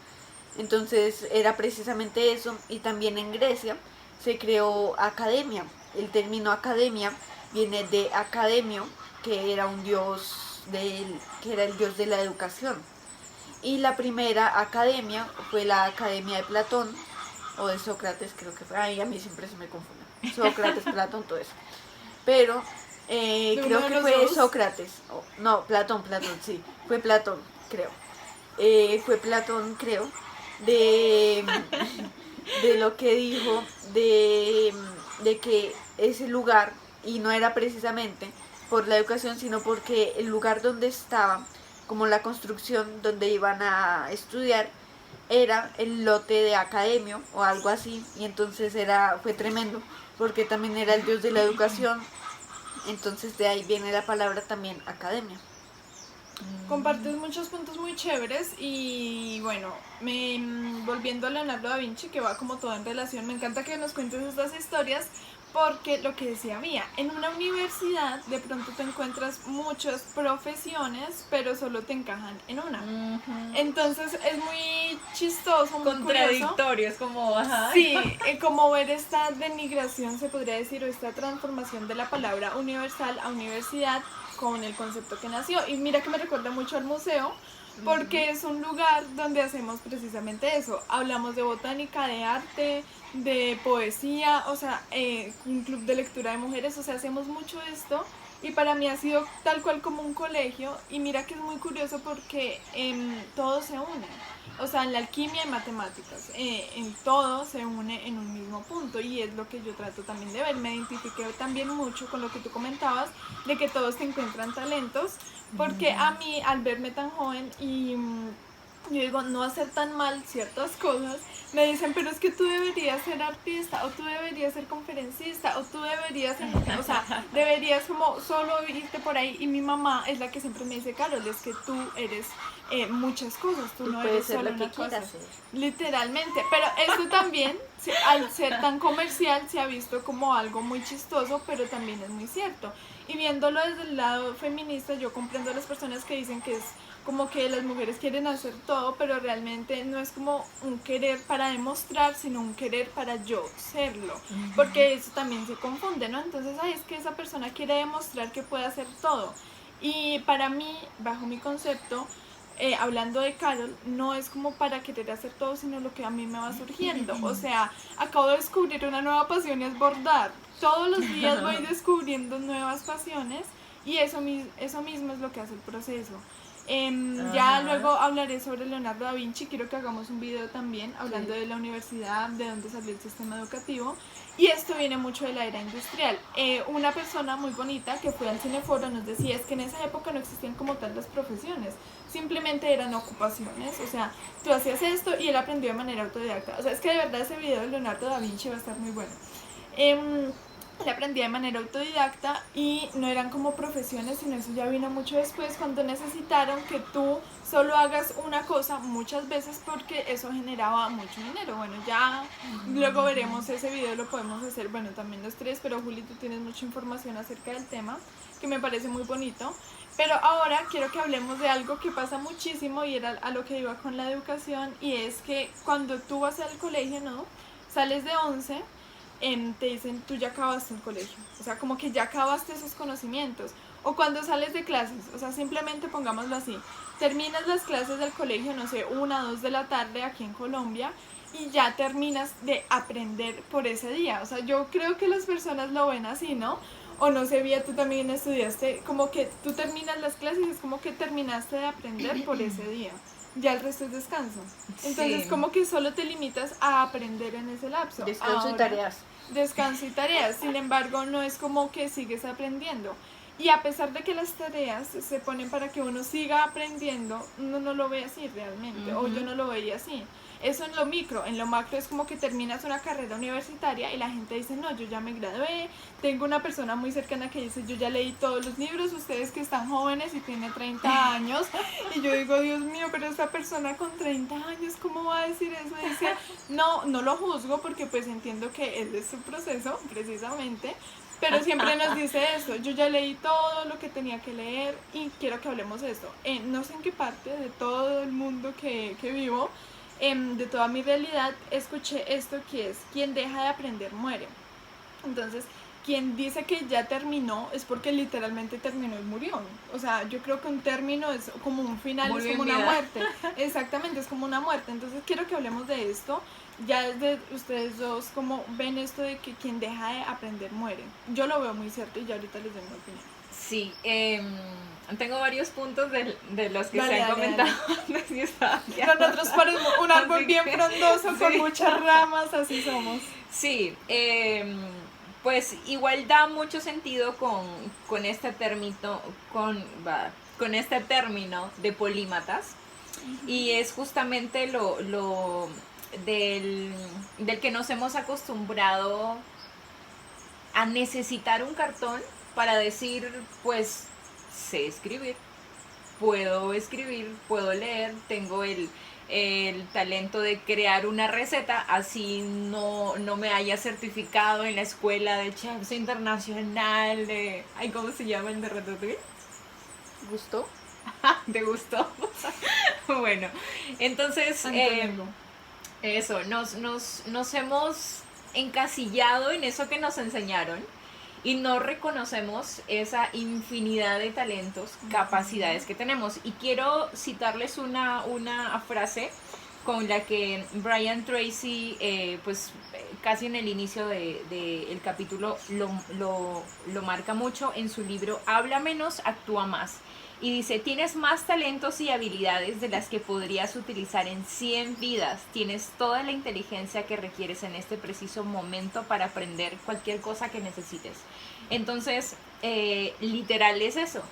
Entonces era precisamente eso. Y también en Grecia se creó academia. El término academia viene de academio, que era un dios que era el dios de la educación. Y la primera academia fue la academia de Platón o de Sócrates, creo que fue. Ay, a mí siempre se me confunde. Sócrates, Platón, todo eso. Pero creo que fue dos. Sócrates. No, Platón, sí. Fue Platón, creo. Fue Platón, creo, de, de lo que dijo, de que ese lugar, y no era precisamente por la educación, sino porque el lugar donde estaba, como la construcción donde iban a estudiar, era el lote de Academio o algo así, y entonces fue tremendo, porque también era el dios de la educación, entonces de ahí viene la palabra también academia. Compartes muchos puntos muy chéveres y bueno, volviendo a Leonardo da Vinci, que va como todo en relación, me encanta que nos cuentes estas historias porque lo que decía Mía, en una universidad de pronto te encuentras muchas profesiones, pero solo te encajan en una. Entonces es muy chistoso, muy contradictorio, es como, ajá. Sí, como ver esta denigración, se podría decir, o esta transformación de la palabra universal a universidad con el concepto que nació. Y mira que me recuerda mucho al museo, porque es un lugar donde hacemos precisamente eso. Hablamos de botánica, de arte, de poesía, o sea, un club de lectura de mujeres, o sea, hacemos mucho esto. Y para mí ha sido tal cual como un colegio. Y mira que es muy curioso porque todo se une. O sea, en la alquimia y matemáticas, en todo se une en un mismo punto, y es lo que yo trato también de ver. Me identifiqué también mucho con lo que tú comentabas, de que todos te encuentran talentos, porque a mí, al verme tan joven y yo digo, no hacer tan mal ciertas cosas, me dicen, pero es que tú deberías ser artista, o tú deberías ser conferencista, o tú deberías ser, o sea, deberías como solo irte por ahí. Y mi mamá es la que siempre me dice, Carol, es que tú eres muchas cosas, tú no eres solo una cosa. Literalmente, pero esto también, al ser tan comercial, se ha visto como algo muy chistoso, pero también es muy cierto. Y viéndolo desde el lado feminista, yo comprendo a las personas que dicen que es como que las mujeres quieren hacer todo, pero realmente no es como un querer para demostrar, sino un querer para yo serlo, porque eso también se confunde, ¿no? Entonces, ay, es que esa persona quiere demostrar que puede hacer todo. Y para mí, bajo mi concepto, hablando de Carol, no es como para querer hacer todo, sino lo que a mí me va surgiendo. O sea, acabo de descubrir una nueva pasión, es bordar. Todos los días voy descubriendo nuevas pasiones, y eso mismo es lo que hace el proceso. Ya luego hablaré sobre Leonardo da Vinci. Quiero que hagamos un video también hablando de la universidad, de dónde salió el sistema educativo. Y esto viene mucho de la era industrial. Una persona muy bonita que fue al Cineforo nos decía, es que en esa época no existían como tal las profesiones, simplemente eran ocupaciones. O sea, tú hacías esto y él aprendió de manera autodidacta. O sea, es que de verdad ese video de Leonardo da Vinci va a estar muy bueno. la aprendía de manera autodidacta y no eran como profesiones, sino eso ya vino mucho después cuando necesitaron que tú solo hagas una cosa muchas veces porque eso generaba mucho dinero. Bueno, ya luego veremos ese video, lo podemos hacer, bueno, también los tres, pero Juli, tú tienes mucha información acerca del tema que me parece muy bonito. Pero ahora quiero que hablemos de algo que pasa muchísimo y era a lo que iba con la educación, y es que cuando tú vas al colegio, ¿no? Sales de 11, te dicen tú ya acabaste el colegio, o sea, como que ya acabaste esos conocimientos. O cuando sales de clases, o sea, simplemente pongámoslo así, terminas las clases del colegio, no sé, 1 o 2 de la tarde aquí en Colombia, y ya terminas de aprender por ese día. O sea, yo creo que las personas lo ven así, ¿no? O no sé, Vía, tú también estudiaste, como que tú terminas las clases y es como que terminaste de aprender por ese día. Ya el resto es descanso. Entonces, Sí. como que solo te limitas a aprender en ese lapso. Descanso y Ahora, tareas. descanso y tareas. Sin embargo, no es como que sigues aprendiendo. Y a pesar de que las tareas se ponen para que uno siga aprendiendo, uno no lo ve así realmente, o yo no lo veía así. Eso en lo micro. En lo macro es como que terminas una carrera universitaria y la gente dice, no, yo ya me gradué. Tengo una persona muy cercana que dice, yo ya leí todos los libros, ustedes que están jóvenes y tiene 30 años. Y yo digo, Dios mío, pero esta persona con 30 años, ¿cómo va a decir eso? Y dice, no, no lo juzgo porque pues entiendo que él es su proceso, precisamente. Pero siempre nos dice esto, yo ya leí todo lo que tenía que leer y quiero que hablemos de esto. No sé en qué parte de todo el mundo que vivo, de toda mi realidad, escuché esto que es, quien deja de aprender muere. Entonces, quien dice que ya terminó es porque literalmente terminó y murió. O sea, yo creo que un término es como un final, Murió es como en una vida. muerte. Exactamente, es como una muerte. Entonces, quiero que hablemos de esto. Ya desde ustedes dos, ¿cómo ven esto de que quien deja de aprender muere? Yo lo veo muy cierto y ya ahorita les doy mi opinión. Sí, tengo varios puntos de los que Dale, se han dale, comentado antes y estaba ya. Nosotros parecemos un árbol Así bien que, frondoso con sí. muchas ramas, así somos. Sí, pues igual da mucho sentido con este término, con este término de polímatas, y es justamente lo del que nos hemos acostumbrado a necesitar un cartón para decir, pues, sé escribir, puedo leer, tengo el talento de crear una receta, así no me haya certificado en la escuela de chefs internacional, de, ay, ¿cómo se llama el de Ratatouille? ¿Gustó? ¿Te gustó? Bueno, entonces, Antonello. eso, nos hemos encasillado en eso que nos enseñaron y no reconocemos esa infinidad de talentos, capacidades que tenemos. Y quiero citarles una frase con la que Brian Tracy, casi en el inicio del capítulo, lo marca mucho en su libro Habla menos, actúa más. Y dice, tienes más talentos y habilidades de las que podrías utilizar en 100 vidas. Tienes toda la inteligencia que requieres en este preciso momento para aprender cualquier cosa que necesites. Entonces, literal es eso.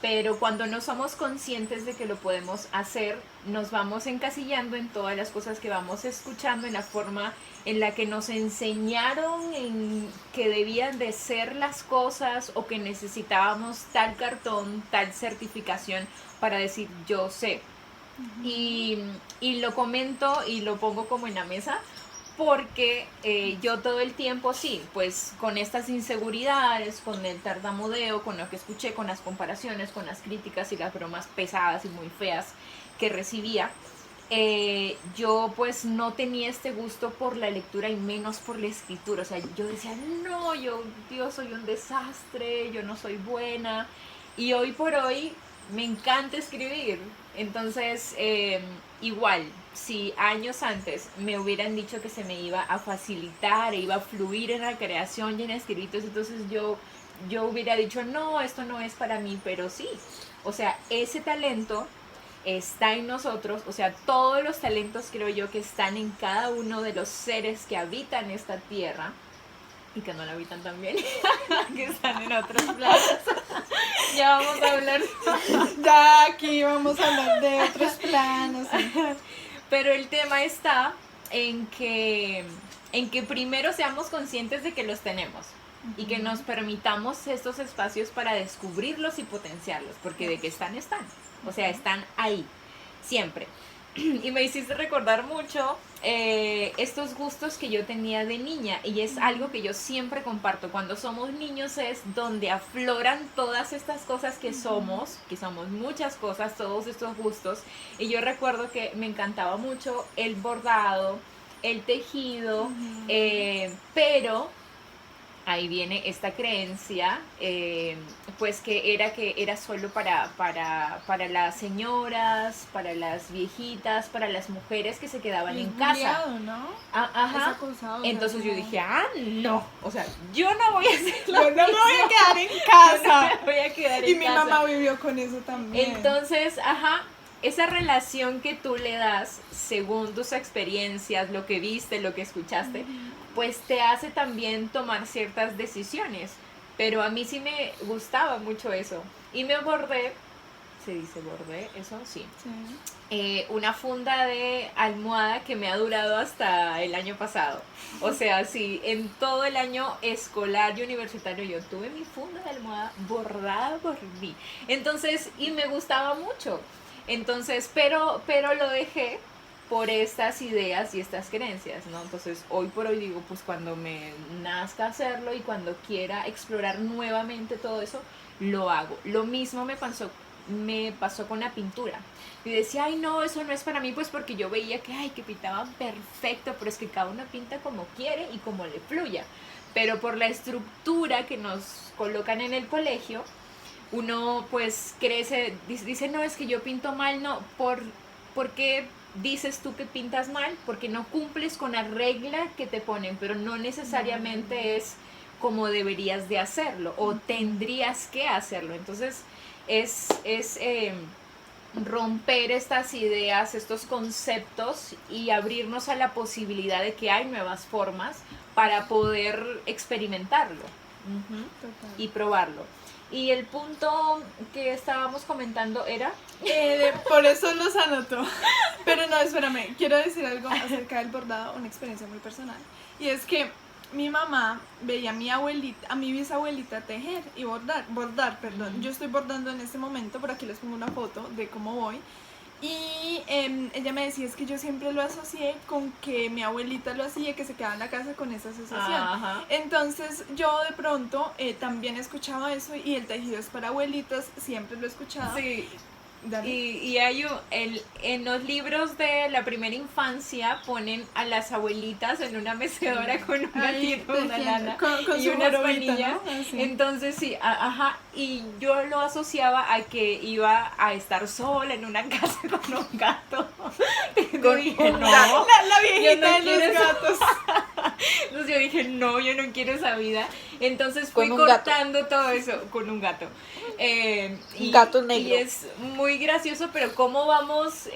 Pero cuando no somos conscientes de que lo podemos hacer, nos vamos encasillando en todas las cosas que vamos escuchando, en la forma en la que nos enseñaron en que debían de ser las cosas o que necesitábamos tal cartón, tal certificación para decir yo sé. Y lo comento y lo pongo como en la mesa porque yo todo el tiempo sí, pues con estas inseguridades, con el tartamudeo, con lo que escuché, con las comparaciones, con las críticas y las bromas pesadas y muy feas que recibía, yo pues no tenía este gusto por la lectura y menos por la escritura. O sea, yo decía, no, yo soy un desastre, yo no soy buena. Y hoy por hoy me encanta escribir. Entonces, igual, si años antes me hubieran dicho que se me iba a facilitar, iba a fluir en la creación y en escritos, entonces yo hubiera dicho, no, esto no es para mí, pero sí. O sea, ese talento está en nosotros, o sea, todos los talentos creo yo que están en cada uno de los seres que habitan esta tierra y que no la habitan también, que están en otros planos. Ya vamos a hablar. Ya aquí vamos a hablar de otros planos. ¿Sí? Pero el tema está en que primero seamos conscientes de que los tenemos. y que nos permitamos estos espacios para descubrirlos y potenciarlos, porque de que están, o sea, están ahí, siempre. Y me hiciste recordar mucho estos gustos que yo tenía de niña, y es algo que yo siempre comparto. Cuando somos niños es donde afloran todas estas cosas que somos muchas cosas, todos estos gustos. Y yo recuerdo que me encantaba mucho el bordado, el tejido, pero ahí viene esta creencia, pues que era solo para las señoras, para las viejitas, para las mujeres que se quedaban en casa. Buleado, ¿no? Ajá. Acosado, Entonces yo como- dije, no, o sea, yo no voy a hacer Yo no me voy a quedar en Yo casa. no me voy a quedar Y en mi casa. mamá vivió con eso también. Entonces, esa relación que tú le das según tus experiencias, lo que viste, lo que escuchaste, pues te hace también tomar ciertas decisiones. Pero a mí sí me gustaba mucho eso. Y me bordé, ¿se dice bordé? ¿Eso? Sí. Sí. Una funda de almohada que me ha durado hasta el año pasado. O sea, sí, en todo el año escolar y universitario yo tuve mi funda de almohada bordada por mí. Entonces, y me gustaba mucho. Entonces, pero lo dejé por estas ideas y estas creencias, ¿no? Entonces, hoy por hoy digo, pues cuando me nazca hacerlo y cuando quiera explorar nuevamente todo eso, lo hago. Lo mismo me pasó con la pintura. Y decía, ay no, eso no es para mí, pues porque yo veía que pintaban perfecto, pero es que cada uno pinta como quiere y como le fluya. Pero por la estructura que nos colocan en el colegio, uno pues crece, dice, no, es que yo pinto mal, no, ¿por qué dices tú que pintas mal? Porque no cumples con la regla que te ponen, pero no necesariamente es como deberías de hacerlo o tendrías que hacerlo. Entonces es romper estas ideas, estos conceptos y abrirnos a la posibilidad de que hay nuevas formas para poder experimentarlo Total. y probarlo. Y el punto que estábamos comentando era... Por eso los anotó. Pero no, espérame, quiero decir algo acerca del bordado, una experiencia muy personal. Y es que mi mamá veía a mi abuelita, a mi bisabuelita tejer y bordar, perdón. Yo estoy bordando en este momento, por aquí les pongo una foto de cómo voy. Y ella me decía, es que yo siempre lo asocié con que mi abuelita lo hacía, que se quedaba en la casa con esa asociación. Ajá. Entonces yo de pronto también escuchaba eso, y el tejido es para abuelitas, siempre lo he escuchado. Sí. Dale. Y hay en los libros de la primera infancia ponen a las abuelitas en una mecedora con una Ahí, tira, una lana con y su unas jorobita, manillas. ¿no? Así. Entonces sí, y yo lo asociaba a que iba a estar sola en una casa con un gato. Yo dije, no, La viejita yo no de los quiero eso. gatos. Entonces yo dije, no, yo no quiero esa vida. Entonces fui Con un gato. cortando todo eso con un gato. Un gato negro. Y es muy gracioso, pero cómo vamos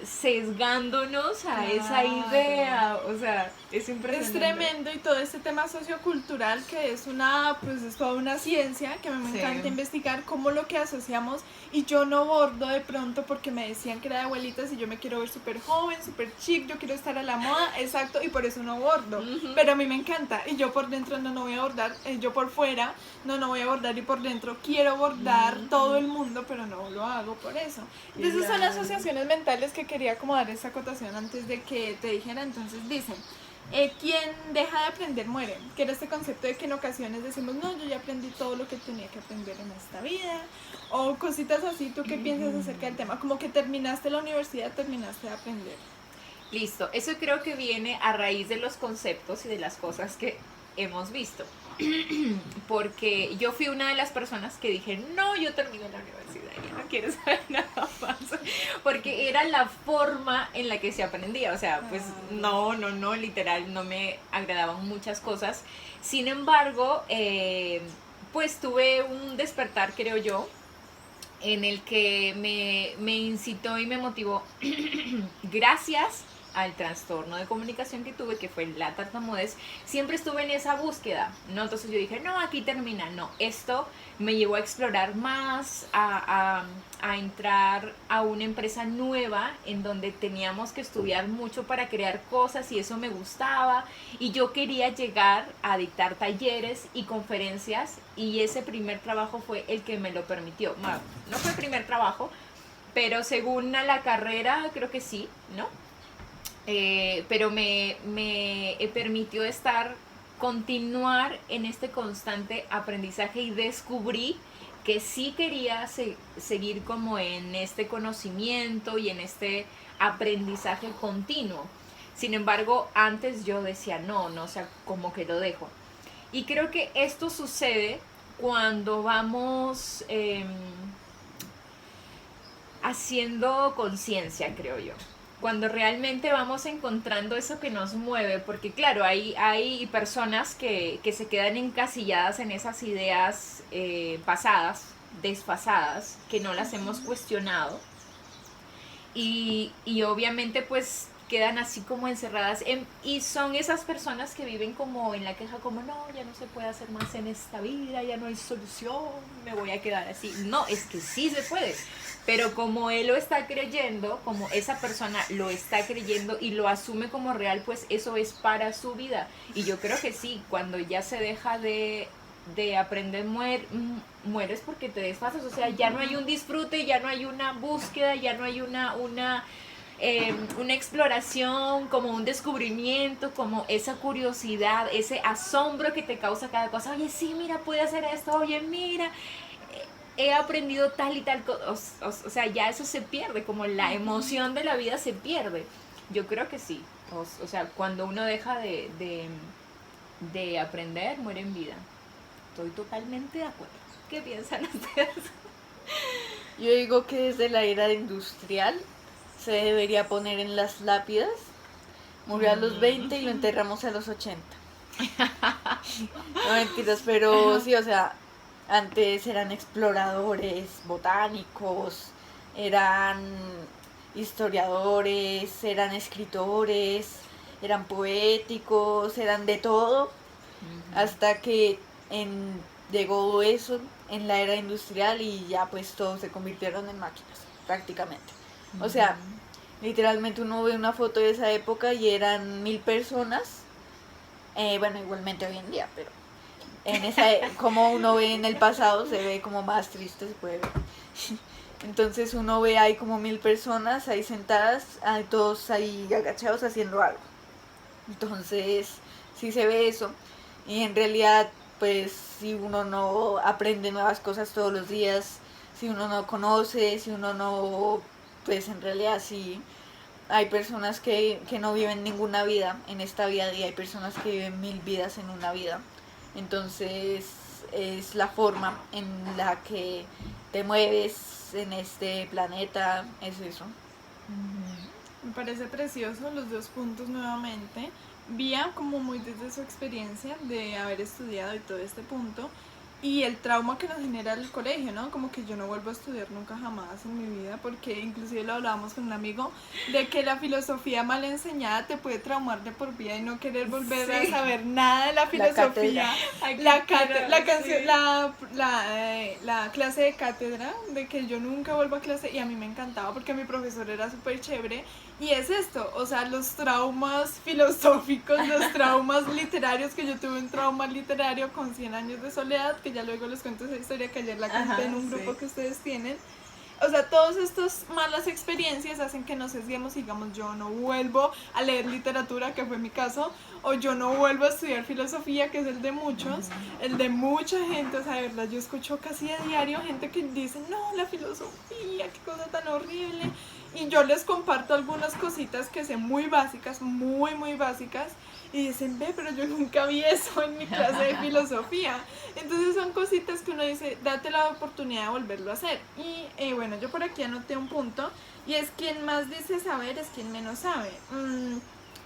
sesgándonos a esa Claro. idea. O sea, es Es impresionante. tremendo, y todo este tema sociocultural, que es pues es toda una ciencia que me Sí. encanta investigar cómo lo que asociamos. Y yo no bordo de pronto porque me decían que era de abuelitas y yo me quiero ver súper joven, súper chic, yo quiero estar a la moda, exacto, y por eso no bordo. Ujú. Pero a mí me encanta, y yo por dentro no voy a bordar, yo por fuera no voy a bordar, y por dentro quiero bordar todo el mundo, pero no lo hago por eso. Entonces son Claro. asociaciones mentales que quería como dar esta acotación antes de que te dijera. Entonces dicen, quien deja de aprender muere, que era este concepto de que en ocasiones decimos, no, yo ya aprendí todo lo que tenía que aprender en esta vida, o cositas así. ¿Tú qué piensas acerca del tema? Como que terminaste la universidad, terminaste de aprender. Listo, eso creo que viene a raíz de los conceptos y de las cosas que hemos visto. Porque yo fui una de las personas que dije, no, yo termino la universidad, ya no quiero saber nada más. Porque era la forma en la que se aprendía. O sea, pues no, literal, no me agradaban muchas cosas. Sin embargo, pues tuve un despertar, creo yo, en el que me incitó y me motivó. Gracias al trastorno de comunicación que tuve, que fue la tartamudez, siempre estuve en esa búsqueda, ¿no? Entonces yo dije, no, aquí termina, no, esto me llevó a explorar más, a entrar a una empresa nueva en donde teníamos que estudiar mucho para crear cosas y eso me gustaba y yo quería llegar a dictar talleres y conferencias y ese primer trabajo fue el que me lo permitió. Bueno, no fue el primer trabajo, pero según a la carrera creo que sí, ¿no? Pero me permitió continuar en este constante aprendizaje y descubrí que sí quería seguir como en este conocimiento y en este aprendizaje continuo. Sin embargo, antes yo decía no, o sea, como que lo dejo. Y creo que esto sucede cuando vamos haciendo conciencia, creo yo. Cuando realmente vamos encontrando eso que nos mueve, porque claro, hay personas que se quedan encasilladas en esas ideas pasadas, desfasadas, que no las hemos cuestionado y obviamente pues quedan así como encerradas y son esas personas que viven como en la queja, como no, ya no se puede hacer más en esta vida, ya no hay solución, me voy a quedar así. No, es que sí se puede, pero como él lo está creyendo, como esa persona lo está creyendo y lo asume como real, pues eso es para su vida. Y yo creo que sí, cuando ya se deja de aprender, mueres porque te desfasas, o sea, ya no hay un disfrute, ya no hay una búsqueda, ya no hay una exploración, como un descubrimiento, como esa curiosidad, ese asombro que te causa cada cosa. Oye, sí, mira, puede hacer esto, oye, mira, he aprendido tal y tal cosa. O sea, ya eso se pierde, como la emoción de la vida se pierde. Yo creo que sí. O sea, cuando uno deja de aprender, muere en vida. Estoy totalmente de acuerdo. ¿Qué piensan ustedes? Yo digo que desde la era industrial se debería poner en las lápidas, murió a los 20 y lo enterramos a los 80. No mentiras, pero sí, o sea, antes eran exploradores, botánicos, eran historiadores, eran escritores, eran poéticos, eran de todo, hasta que llegó eso en la era industrial y ya pues todos se convirtieron en máquinas, prácticamente. O sea, literalmente uno ve una foto de esa época y eran 1000 personas, bueno, igualmente hoy en día, pero en esa, como uno ve en el pasado, se ve como más triste, se puede ver. Entonces uno ve ahí como 1000 personas ahí sentadas, todos ahí agachados haciendo algo. Entonces, sí se ve eso. Y en realidad, pues, si uno no aprende nuevas cosas todos los días, si uno no conoce, si uno no, pues en realidad sí, hay personas que no viven ninguna vida en esta vida y hay personas que viven 1000 vidas en una vida. Entonces, es la forma en la que te mueves en este planeta, es eso. Me parece precioso los dos puntos nuevamente. Vía como muy desde su experiencia de haber estudiado y todo este punto y el trauma que nos genera el colegio, ¿no? Como que yo no vuelvo a estudiar nunca jamás en mi vida, porque inclusive lo hablábamos con un amigo de que la filosofía mal enseñada te puede traumar de por vida y no querer volver a saber nada de la filosofía. La clase de cátedra, de que yo nunca vuelvo a clase y a mí me encantaba porque mi profesor era súper chévere. Y es esto, o sea, los traumas filosóficos, los traumas literarios, que yo tuve un trauma literario con 100 años de soledad, que ya luego les cuento esa historia que ayer la conté en un grupo que ustedes tienen. O sea, todas estas malas experiencias hacen que nos sesguemos y digamos, yo no vuelvo a leer literatura, que fue mi caso, o yo no vuelvo a estudiar filosofía, que es el de muchos, el de mucha gente. O sea, de verdad, yo escucho casi a diario gente que dice, no, la filosofía, qué cosa tan horrible. Y yo les comparto algunas cositas que sé muy básicas, muy, muy básicas, y dicen, ve, pero yo nunca vi eso en mi clase de filosofía. Entonces son cositas que uno dice, date la oportunidad de volverlo a hacer. Y bueno, yo por aquí anoté un punto, y es quien más dice saber es quien menos sabe.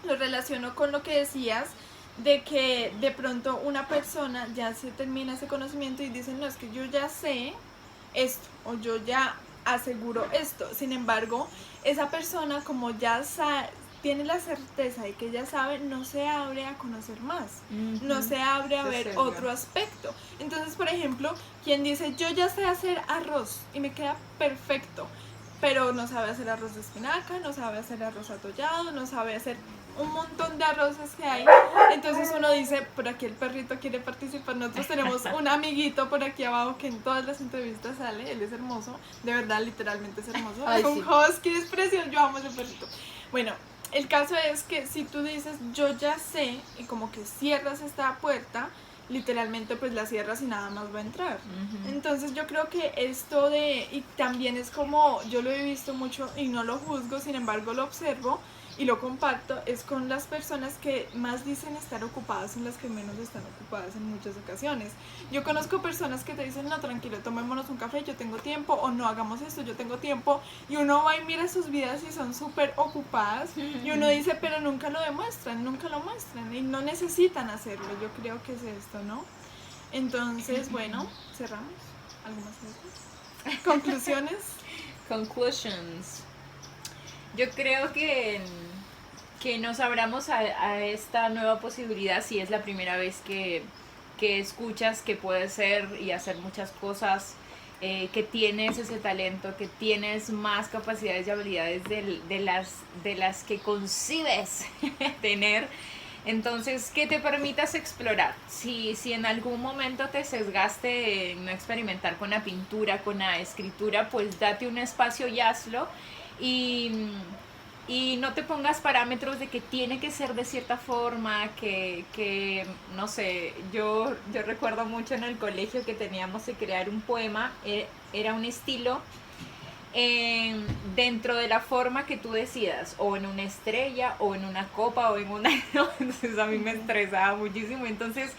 Lo relaciono con lo que decías, de que de pronto una persona ya se termina ese conocimiento y dice, no, es que yo ya sé esto, o yo ya aseguro esto. Sin embargo, esa persona como ya tiene la certeza de que ella sabe, no se abre a conocer más, no se abre a Es ver cierto. otro aspecto. Entonces, por ejemplo, quien dice, yo ya sé hacer arroz y me queda perfecto, pero no sabe hacer arroz de espinaca, no sabe hacer arroz atollado, no sabe hacer un montón de arroces que hay. Entonces uno dice, por aquí el perrito quiere participar. Nosotros tenemos un amiguito por aquí abajo que en todas las entrevistas sale, él es hermoso, de verdad, literalmente es hermoso. Ay, Es un sí. husky, es precioso, yo amo ese perrito. Bueno, el caso es que si tú dices, yo ya sé, y como que cierras esta puerta, literalmente pues la cierras y nada más va a entrar. Entonces yo creo que esto y también es como, yo lo he visto mucho y no lo juzgo, sin embargo lo observo y lo comparto, es con las personas que más dicen estar ocupadas, son las que menos están ocupadas en muchas ocasiones. Yo conozco personas que te dicen, no, tranquilo, tomémonos un café, yo tengo tiempo, o no, hagamos esto, yo tengo tiempo, y uno va y mira sus vidas y son súper ocupadas, y uno dice, pero nunca lo demuestran, nunca lo muestran, y no necesitan hacerlo, yo creo que es esto, ¿no? Entonces, bueno, cerramos. ¿Algo más que decir? ¿Conclusiones? Conclusions. Yo creo que nos abramos a esta nueva posibilidad si es la primera vez que escuchas que puedes ser y hacer muchas cosas, que tienes ese talento, que tienes más capacidades y habilidades de las que concibes tener. Entonces, que te permitas explorar. Si en algún momento te sesgaste en no experimentar con la pintura, con la escritura, pues date un espacio y hazlo. Y no te pongas parámetros de que tiene que ser de cierta forma, que no sé, yo recuerdo mucho en el colegio que teníamos que crear un poema, era un estilo dentro de la forma que tú decidas, o en una estrella, o en una copa, o en una... Entonces a mí me estresaba muchísimo, entonces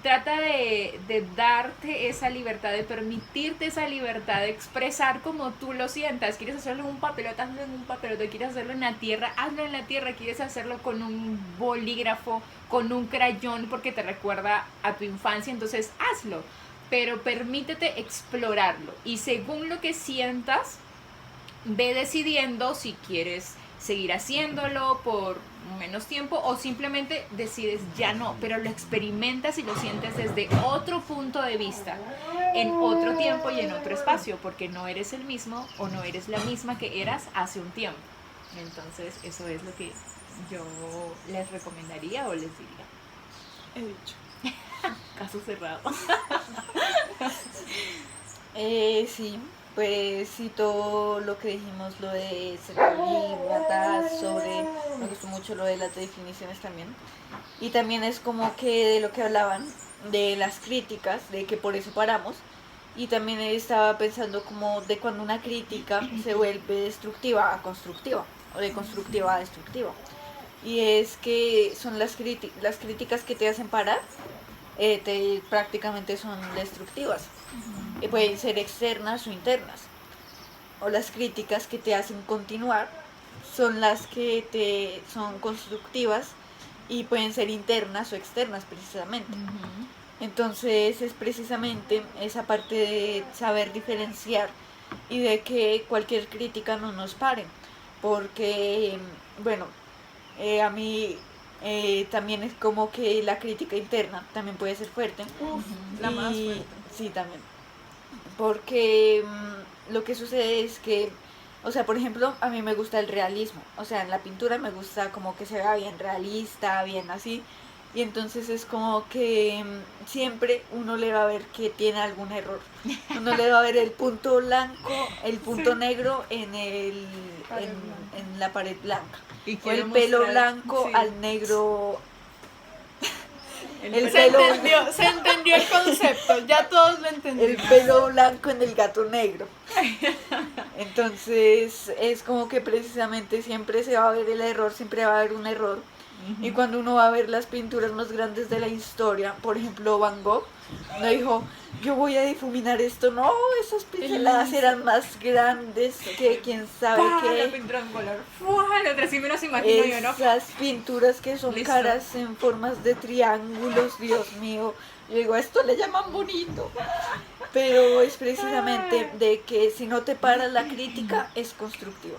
trata de darte esa libertad, de permitirte esa libertad de expresar como tú lo sientas. ¿Quieres hacerlo en un papelote? Hazlo en un papelote. ¿Quieres hacerlo en la tierra? Hazlo en la tierra. ¿Quieres hacerlo con un bolígrafo, con un crayón porque te recuerda a tu infancia? Entonces hazlo, pero permítete explorarlo, y según lo que sientas, ve decidiendo si quieres seguir haciéndolo por menos tiempo o simplemente decides ya no, pero lo experimentas y lo sientes desde otro punto de vista, en otro tiempo y en otro espacio, porque no eres el mismo o no eres la misma que eras hace un tiempo. Entonces eso es lo que yo les recomendaría o les diría. He dicho. Caso cerrado. Sí, pues sí, todo lo que dijimos, lo de ser libre, sobre, me gustó mucho lo de las definiciones también. Y también es como que de lo que hablaban, de las críticas, de que por eso paramos. Y también estaba pensando como de cuando una crítica se vuelve destructiva a constructiva, o de constructiva a destructiva. Y es que son las críticas que te hacen parar, prácticamente son destructivas. Pueden ser externas o internas. O las críticas que te hacen continuar son las que te son constructivas y pueden ser internas o externas precisamente. Entonces es precisamente esa parte de saber diferenciar y de que cualquier crítica no nos pare, porque bueno, a mí también es como que la crítica interna también puede ser fuerte. Uf, la más fuerte. Sí, también. Porque lo que sucede es que, o sea, por ejemplo, a mí me gusta el realismo. O sea, en la pintura me gusta como que se vea bien realista, bien así. Y entonces es como que siempre uno le va a ver que tiene algún error. Uno le va a ver el punto blanco, el punto negro en la pared blanca. O el pelo blanco al negro. Se entendió el concepto, ya todos lo entendieron. El pelo blanco en el gato negro. Entonces es como que precisamente siempre se va a ver el error, siempre va a haber un error. Y cuando uno va a ver las pinturas más grandes de la historia, por ejemplo Van Gogh, no dijo, yo voy a difuminar esto, no, esas pinceladas eran más grandes que quién sabe qué. La pintura en color. La otra sí me los imagino yo, ¿no? Esas pinturas que son Listo. caras en formas de triángulos, Dios mío. Yo digo, a esto le llaman bonito. Pero es precisamente de que si no te para la crítica, es constructiva.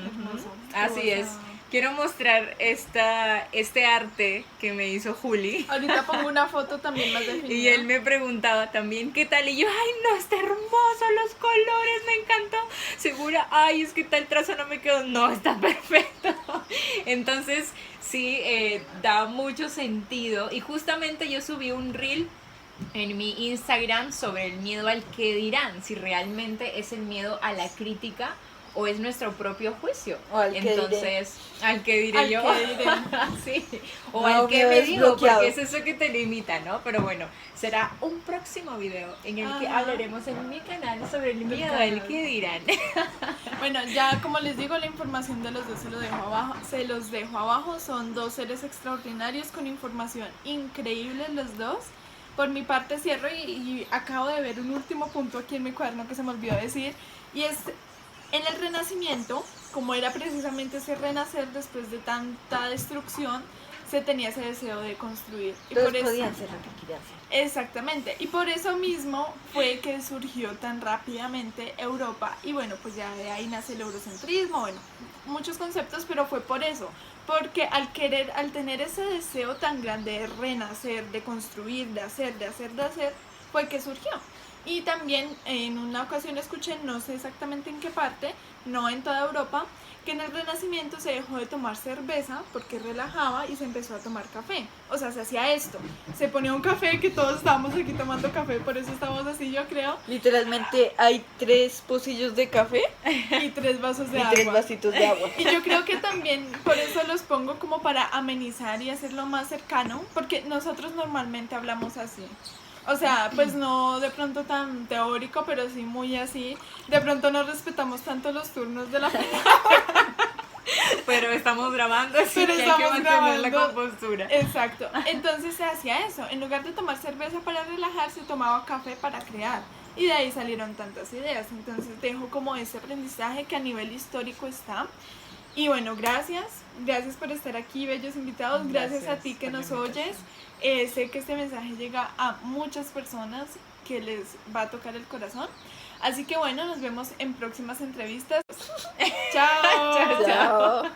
Hermoso. Así es. Quiero mostrar este arte que me hizo Juli. Ahorita pongo una foto también más definida. Y él me preguntaba también qué tal. Y yo, ay, no, está hermoso, los colores, me encantó. Segura, ay, es que tal trazo no me quedó. No, está perfecto. Entonces, sí, da mucho sentido. Y justamente yo subí un reel en mi Instagram sobre el miedo al qué dirán. Si realmente es el miedo a la crítica o es nuestro propio juicio. O al que diré. Entonces, al que diré Al yo. que diré. Sí. O No, al que miedo me digo, desbloqueado. porque es eso que te limita, ¿no? Pero bueno, será un próximo video en el que Ajá. hablaremos en mi canal sobre el Del miedo canal. al que dirán. Bueno, ya como les digo, la información de los dos se los dejo abajo. Son dos seres extraordinarios con información increíble los dos. Por mi parte cierro y acabo de ver un último punto aquí en mi cuaderno que se me olvidó decir. Y es, en el Renacimiento, como era precisamente ese renacer después de tanta destrucción, se tenía ese deseo de construir. Y Todos por eso, podían ser lo que querían ser. exactamente, y por eso mismo fue que surgió tan rápidamente Europa y bueno, pues ya de ahí nace el eurocentrismo, bueno, muchos conceptos, pero fue por eso, porque al tener ese deseo tan grande de renacer, de construir, de hacer, fue que surgió. Y también en una ocasión escuché, no sé exactamente en qué parte, no en toda Europa, que en el Renacimiento se dejó de tomar cerveza porque relajaba y se empezó a tomar café. O sea, se hacía esto, se ponía un café, que todos estábamos aquí tomando café, por eso estamos así, yo creo, Literalmente hay 3 pocillos de café y 3 vasos de y agua. 3 vasitos de agua. Y yo creo que también por eso los pongo como para amenizar y hacerlo más cercano, porque nosotros normalmente hablamos así. O sea, pues no de pronto tan teórico, pero sí muy así. De pronto no respetamos tanto los turnos de la Pero estamos grabando, así Pero que hay que estamos mantener la grabando. compostura. Exacto. Entonces se hacía eso. En lugar de tomar cerveza para relajarse, tomaba café para crear. Y de ahí salieron tantas ideas. Entonces dejo como ese aprendizaje que a nivel histórico está. Y bueno, gracias por estar aquí, bellos invitados, gracias a ti que por la nos oyes. invitación. Sé que este mensaje llega a muchas personas que les va a tocar el corazón. Así que bueno, nos vemos en próximas entrevistas. Chao. Chao. Chao.